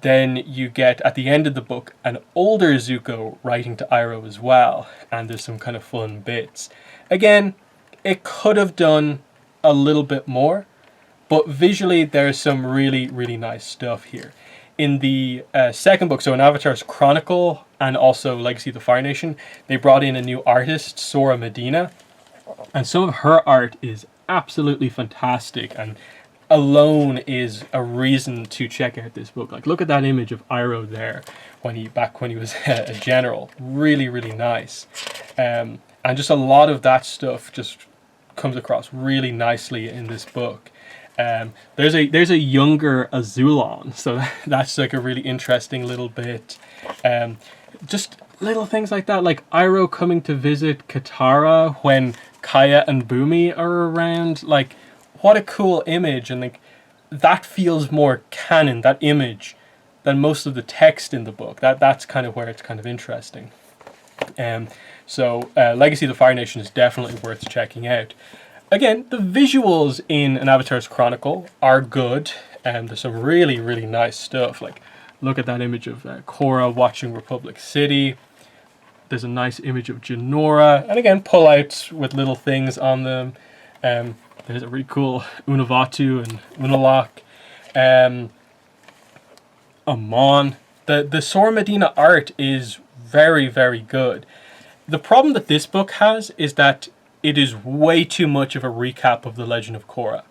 Then you get, at the end of the book, an older Zuko writing to Iroh as well, and there's some kind of fun bits. Again, it could have done a little bit more, but visually there's some really, really nice stuff here. In the second book, so in Avatar's Chronicle and also Legacy of the Fire Nation, they brought in a new artist, Sora Medina, and some of her art is absolutely fantastic, and alone is a reason to check out this book. Like, look at that image of Iroh there when he was a general. Really, really nice. And just a lot of that stuff just comes across really nicely in this book. There's a younger Azulon, so that's like a really interesting little bit. Just little things like that, like Iroh coming to visit Katara when Kaya and Bumi are around. Like, what a cool image, and like that feels more canon, that image, than most of the text in the book. That's kind of where it's kind of interesting. So Legacy of the Fire Nation is definitely worth checking out. Again, the visuals in An Avatar's Chronicle are good, and there's some really, really nice stuff. Like, look at that image of Korra watching Republic City. There's a nice image of Janora, and again, pullouts with little things on them. There's a really cool Unavatu and Unalaq. Amon. The Sora Medina art is very, very good. The problem that this book has is that it is way too much of a recap of The Legend of Korra.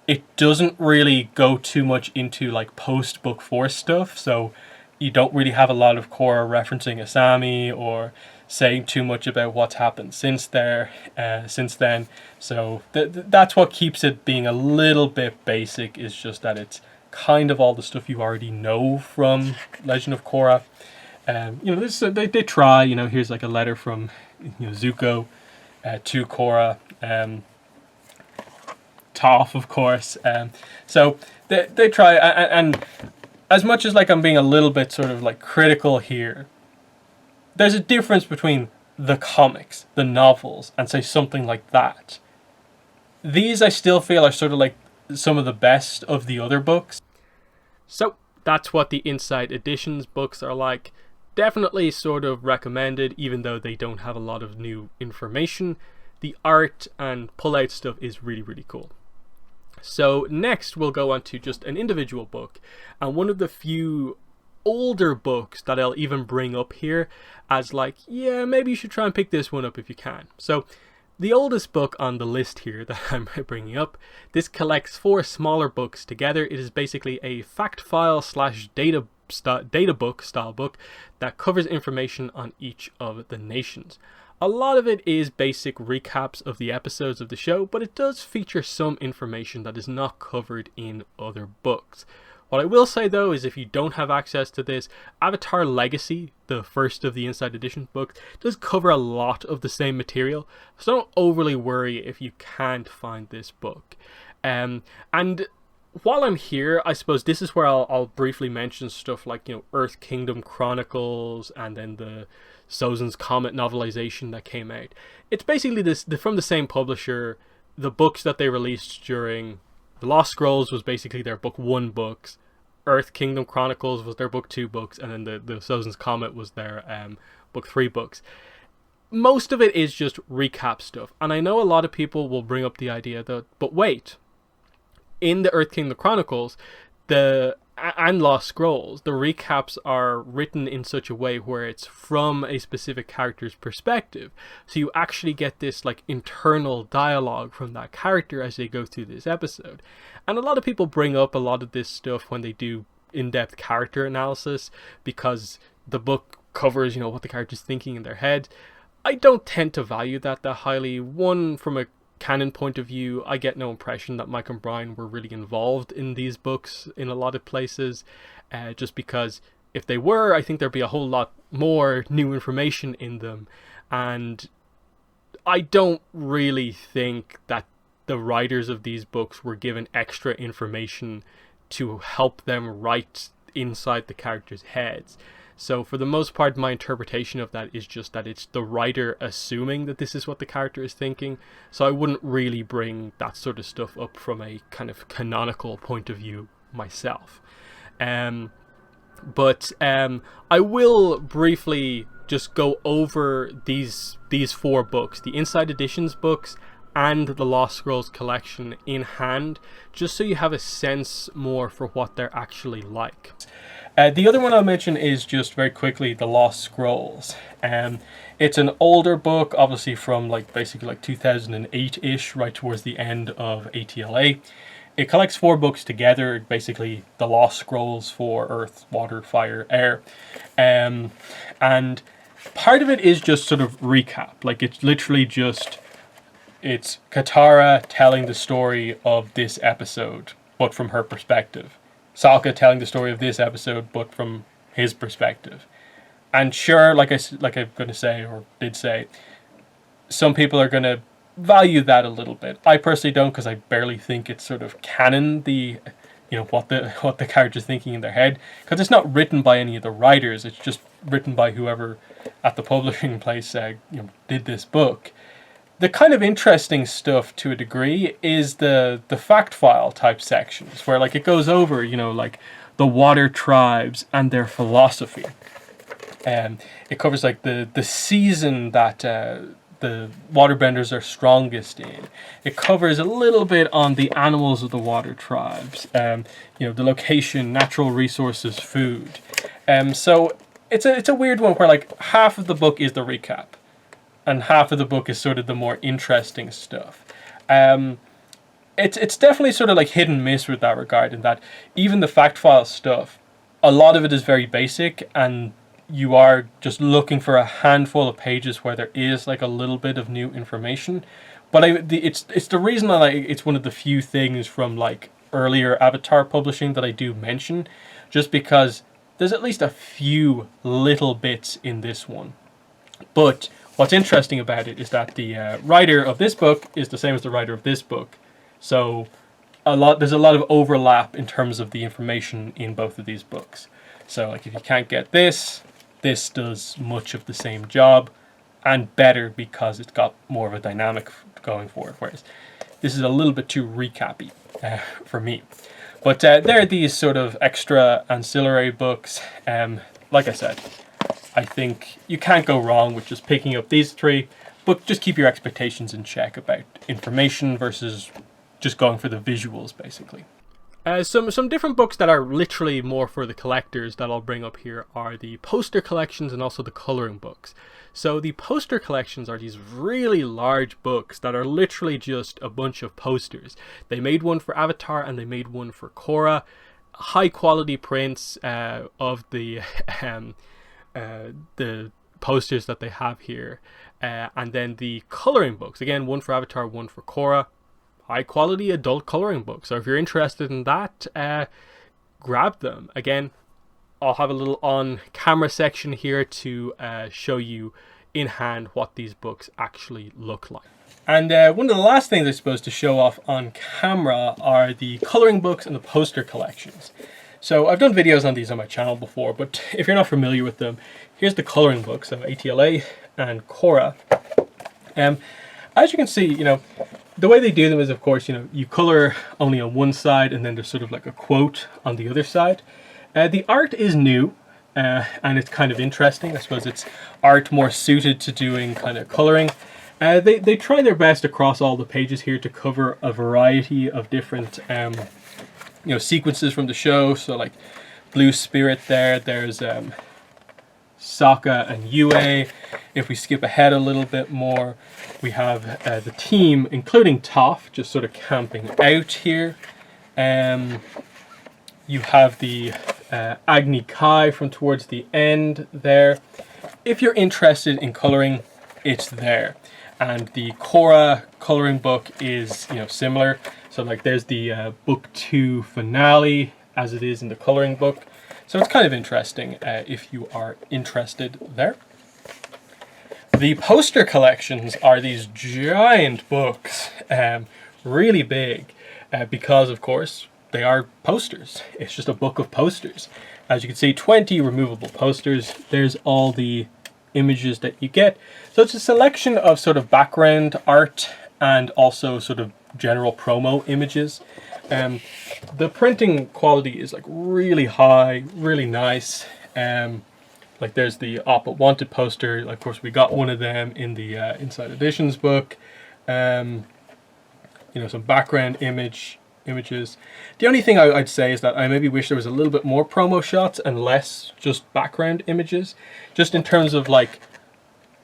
It doesn't really go too much into like post book 4 stuff, so you don't really have a lot of Korra referencing Asami or saying too much about what's happened since then. So that's what keeps it being a little bit basic, is just that it's kind of all the stuff you already know from Legend of Korra. They try, here's like a letter from Zuko to Korra, Toph, of course. So they try, and as much as like I'm being a little bit sort of like critical here, there's a difference between the comics, the novels, and say something like that. These I still feel are sort of like some of the best of the other books. So that's what the Inside Editions books are like. Definitely sort of recommended, even though they don't have a lot of new information. The art and pull-out stuff is really, really cool. So next we'll go on to just an individual book, and one of the few older books that I'll even bring up here as like, yeah, maybe you should try and pick this one up if you can. So the oldest book on the list here that I'm bringing up, this collects 4 smaller books together. It is basically a fact file / data book style book that covers information on each of the nations. A lot of it is basic recaps of the episodes of the show, but it does feature some information that is not covered in other books. What I will say though is, if you don't have access to this, Avatar Legacy, the first of the Inside Edition books, does cover a lot of the same material, so don't overly worry if you can't find this book. And while I'm here, I suppose this is where I'll briefly mention stuff like, Earth Kingdom Chronicles, and then the Sozon's Comet novelization that came out. It's basically from the same publisher. The books that they released during The Lost Scrolls was basically their book 1 books. Earth Kingdom Chronicles was their book 2 books, and then the Sozon's Comet was their book 3 books. Most of it is just recap stuff, and I know a lot of people will bring up the idea that, but wait, in the Earth Kingdom Chronicles and Lost Scrolls, the recaps are written in such a way where it's from a specific character's perspective. So you actually get this like internal dialogue from that character as they go through this episode. And a lot of people bring up a lot of this stuff when they do in-depth character analysis, because the book covers, what the character's thinking in their head. I don't tend to value that highly. One, from a canon point of view, I get no impression that Mike and Brian were really involved in these books in a lot of places, just because if they were, I think there'd be a whole lot more new information in them, and I don't really think that the writers of these books were given extra information to help them write inside the characters' heads. So for the most part, my interpretation of that is just that it's the writer assuming that this is what the character is thinking. So I wouldn't really bring that sort of stuff up from a kind of canonical point of view myself. But I will briefly just go over these 4 books, the Inside Editions books and the Lost Scrolls collection in hand, just so you have a sense more for what they're actually like. The other one I'll mention is just very quickly the Lost Scrolls. It's an older book, obviously from basically 2008-ish, right towards the end of ATLA. It collects 4 books together, basically the Lost Scrolls for Earth, Water, Fire, Air. And part of it is just sort of recap. It's literally just, it's Katara telling the story of this episode, but from her perspective. Sokka telling the story of this episode, but from his perspective. And sure, like I'm going to say, or did say, some people are going to value that a little bit. I personally don't, because I barely think it's sort of canon, what the character's thinking in their head, because it's not written by any of the writers. It's just written by whoever at the publishing place did this book. The kind of interesting stuff to a degree is the fact file type sections, where it goes over the water tribes and their philosophy. It covers the season that the waterbenders are strongest in. It covers a little bit on the animals of the water tribes, the location, natural resources, food. So it's a weird one where half of the book is the recap, and half of the book is sort of the more interesting stuff. It's definitely sort of hit and miss with that regard, in that even the fact file stuff, a lot of it is very basic, and you are just looking for a handful of pages where there is a little bit of new information. But it's the reason that it's one of the few things from earlier Avatar publishing that I do mention, just because there's at least a few little bits in this one. But what's interesting about it is that the writer of this book is the same as the writer of this book. So there's a lot of overlap in terms of the information in both of these books. So if you can't get this does much of the same job, and better, because it's got more of a dynamic going for it, whereas this is a little bit too recappy for me. But there are these sort of extra ancillary books. Like I said, I think you can't go wrong with just picking up these 3, but just keep your expectations in check about information versus just going for the visuals, basically. Some different books that are literally more for the collectors that I'll bring up here are the poster collections and also the coloring books. So the poster collections are these really large books that are literally just a bunch of posters. They made one for Avatar and they made one for Korra. High quality prints of the posters that they have here. And then the coloring books, again, one for Avatar, one for Korra. High quality adult coloring books. So if you're interested in that, grab them. Again, I'll have a little on camera section here to show you in hand what these books actually look like. And one of the last things I suppose to show off on camera are the coloring books and the poster collections. So I've done videos on these on my channel before, but if you're not familiar with them, here's the coloring books of ATLA and Korra. As you can see, the way they do them is, of course, you color only on one side, and then there's sort of a quote on the other side. The art is new, and it's kind of interesting. I suppose it's art more suited to doing kind of coloring. They try their best across all the pages here to cover a variety of different sequences from the show. So Blue Spirit there's Sokka and Yue. If we skip ahead a little bit more, we have the team, including Toph, just sort of camping out here. You have the Agni Kai from towards the end there. If you're interested in coloring, it's there. And the Korra coloring book is similar. So there's the book 2 finale as it is in the coloring book. So it's kind of interesting if you are interested there. The poster collections are these giant books, really big, because of course they are posters. It's just a book of posters. As you can see, 20 removable posters. There's all the images that you get. So it's a selection of sort of background art and also sort of general promo images. The printing quality is like really high, really nice. Like there's the Op Wanted poster. Of course, we got one of them in the Inside Editions book. You know, some background images. The only thing I'd say is that I maybe wish there was a little bit more promo shots and less just background images, just in terms of like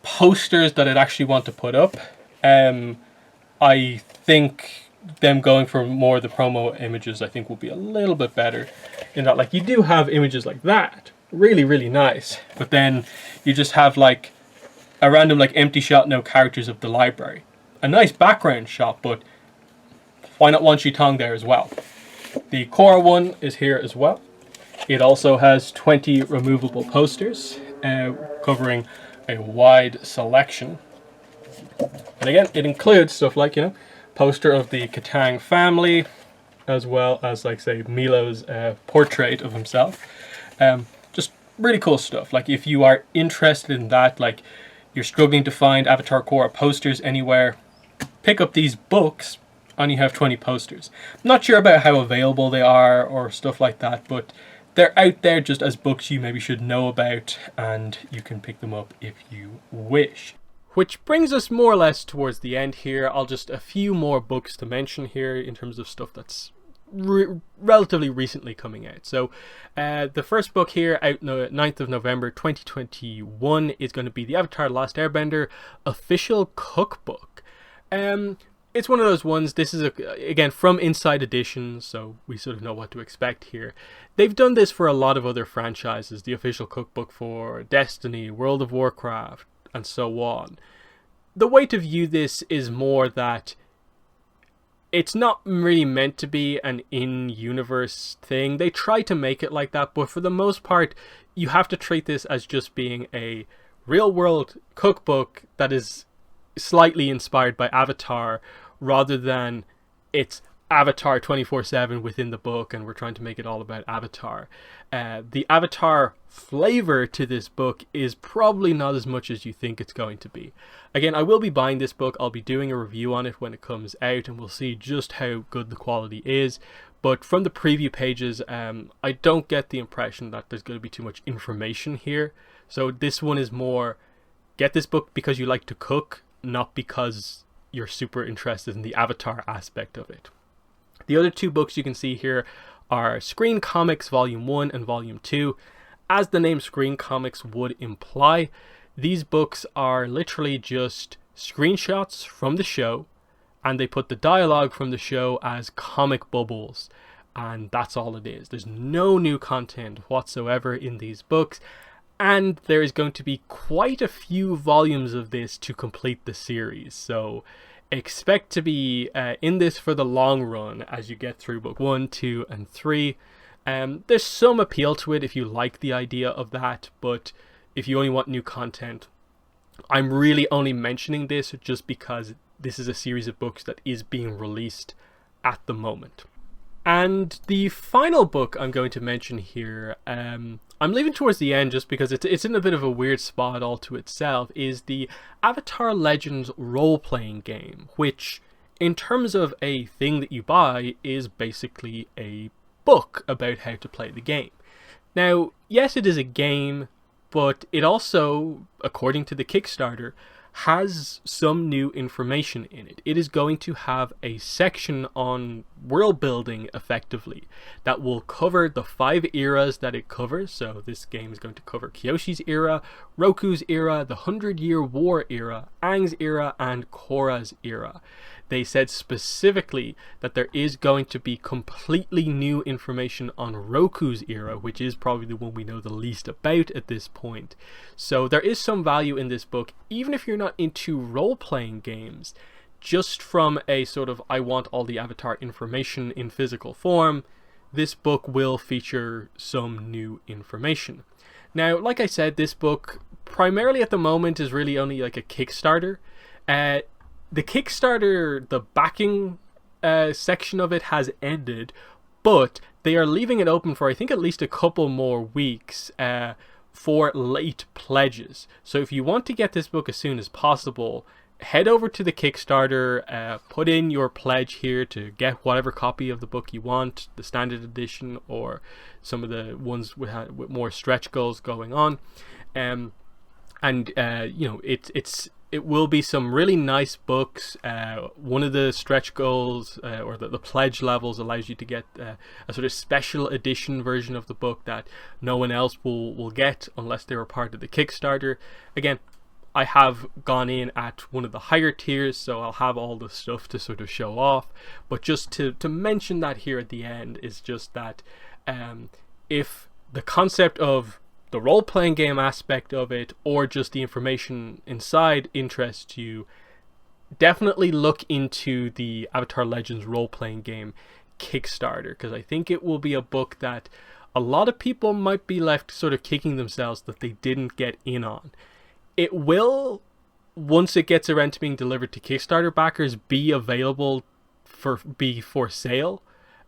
posters that I'd actually want to put up. I think them going for more of the promo images, I think, will be a little bit better, in that like you do have images like that, really nice, but then you just have like a random like empty shot, no characters of the library. A nice background shot, but why not Wan Shi Tong there as well? The Korra one is here as well. It also has 20 removable posters, covering a wide selection. And again, it includes stuff like, you know, poster of the Katang family, as well as, like, say, Milo's portrait of himself. Just really cool stuff. Like, if you are interested in that, like, you're struggling to find Avatar Korra posters anywhere, pick up these books and you have 20 posters. I'm not sure about how available they are or stuff like that, but they're out there just as books you maybe should know about, and you can pick them up if you wish. Which brings us more or less towards the end here. I'll just a few more books to mention here in terms of stuff that's relatively recently coming out. So the first book here, out 9th of November 2021, is going to be the Avatar Last Airbender official cookbook. It's one of those ones, this is, again, from Inside Editions, so we sort of know what to expect here. They've done this for a lot of other franchises, the official cookbook for Destiny, World of Warcraft, and so on. The way to view this is more that it's not really meant to be an in-universe thing. They try to make it like that, but for the most part, you have to treat this as just being a real-world cookbook that is slightly inspired by Avatar, rather than it's Avatar 24/7 within the book and we're trying to make it all about Avatar. The Avatar flavor to this book is probably not as much as you think it's going to be. Again, I will be buying this book. I'll be doing a review on it when it comes out, and we'll see just how good the quality is. But from the preview pages, I don't get the impression that there's going to be too much information here. So this one is more, get this book because you like to cook, not because you're super interested in the Avatar aspect of it. The other two books you can see here are Screen Comics Volume 1 and Volume 2. As the name Screen Comics would imply, these books are literally just screenshots from the show, and they put the dialogue from the show as comic bubbles, and that's all it is. There's no new content whatsoever in these books, and there is going to be quite a few volumes of this to complete the series, so expect to be in this for the long run as you get through book 1, 2, and 3. There's some appeal to it if you like the idea of that, but if you only want new content, I'm really only mentioning this just because this is a series of books that is being released at the moment. And the final book I'm going to mention here, I'm leaving towards the end just because it's in a bit of a weird spot all to itself, is the Avatar Legends role-playing game, which in terms of a thing that you buy is basically a book about how to play the game. Now, yes, it is a game, but it also, according to the Kickstarter, has some new information in it. It is going to have a section on world building, effectively, that will cover the 5 eras that it covers. So this game is going to cover Kyoshi's era, Roku's era, the 100-Year War era, Aang's era, and Korra's era. They said specifically that there is going to be completely new information on Roku's era, which is probably the one we know the least about at this point. So there is some value in this book, even if you're not into role-playing games. Just from a sort of, I want all the Avatar information in physical form, this book will feature some new information. Now, like I said, this book primarily at the moment is really only like a Kickstarter. The Kickstarter, the backing section of it has ended, but they are leaving it open for, I think, at least a couple more weeks for late pledges. So if you want to get this book as soon as possible, head over to the Kickstarter, put in your pledge here to get whatever copy of the book you want, the standard edition or some of the ones with more stretch goals going on. You know, it will be some really nice books. One of the stretch goals or the pledge levels allows you to get a sort of special edition version of the book that no one else will get unless they were part of the Kickstarter. Again, I have gone in at one of the higher tiers, so I'll have all the stuff to sort of show off. But just to mention that here at the end is just that if the concept of the role-playing game aspect of it or just the information inside interests you, definitely look into the Avatar Legends role-playing game Kickstarter, because I think it will be a book that a lot of people might be left sort of kicking themselves that they didn't get in on. It will, once it gets around to being delivered to Kickstarter backers, be available for sale.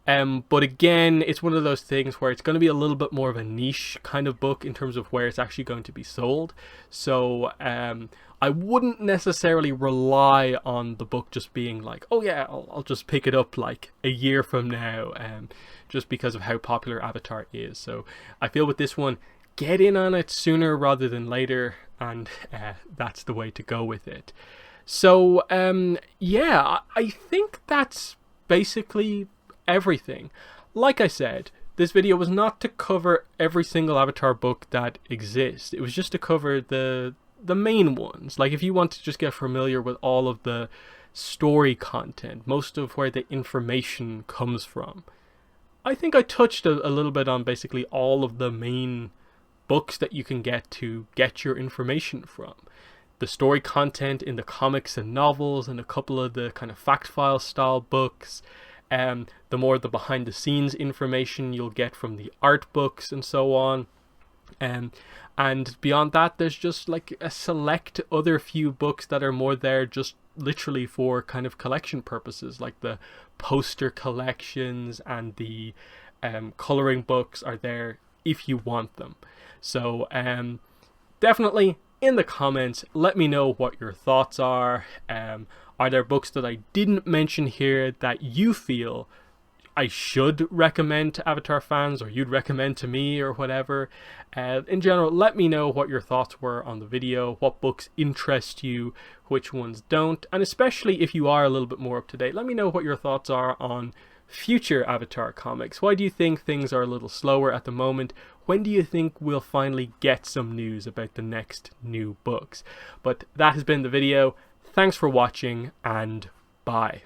But again, it's one of those things where it's going to be a little bit more of a niche kind of book in terms of where it's actually going to be sold. So I wouldn't necessarily rely on the book just being like, oh yeah, I'll just pick it up like a year from now, just because of how popular Avatar is. So I feel with this one, get in on it sooner rather than later, and that's the way to go with it. So yeah, I think that's basically everything. Like I said, this video was not to cover every single Avatar book that exists. It was just to cover the main ones. Like if you want to just get familiar with all of the story content, most of where the information comes from. I think I touched a little bit on basically all of the main books that you can get your information from. The story content in the comics and novels and a couple of the kind of fact file style books. The more the behind the scenes information you'll get from the art books and so on. And beyond that, there's just like a select other few books that are more there just literally for kind of collection purposes, like the poster collections and the coloring books are there if you want them. So definitely in the comments, let me know what your thoughts are. Are there books that I didn't mention here that you feel I should recommend to Avatar fans, or you'd recommend to me, or whatever? In general, let me know what your thoughts were on the video, what books interest you, which ones don't, and especially if you are a little bit more up to date, let me know what your thoughts are on future Avatar comics. Why do you think things are a little slower at the moment? When do you think we'll finally get some news about the next new books? But that has been the video. Thanks for watching, and bye.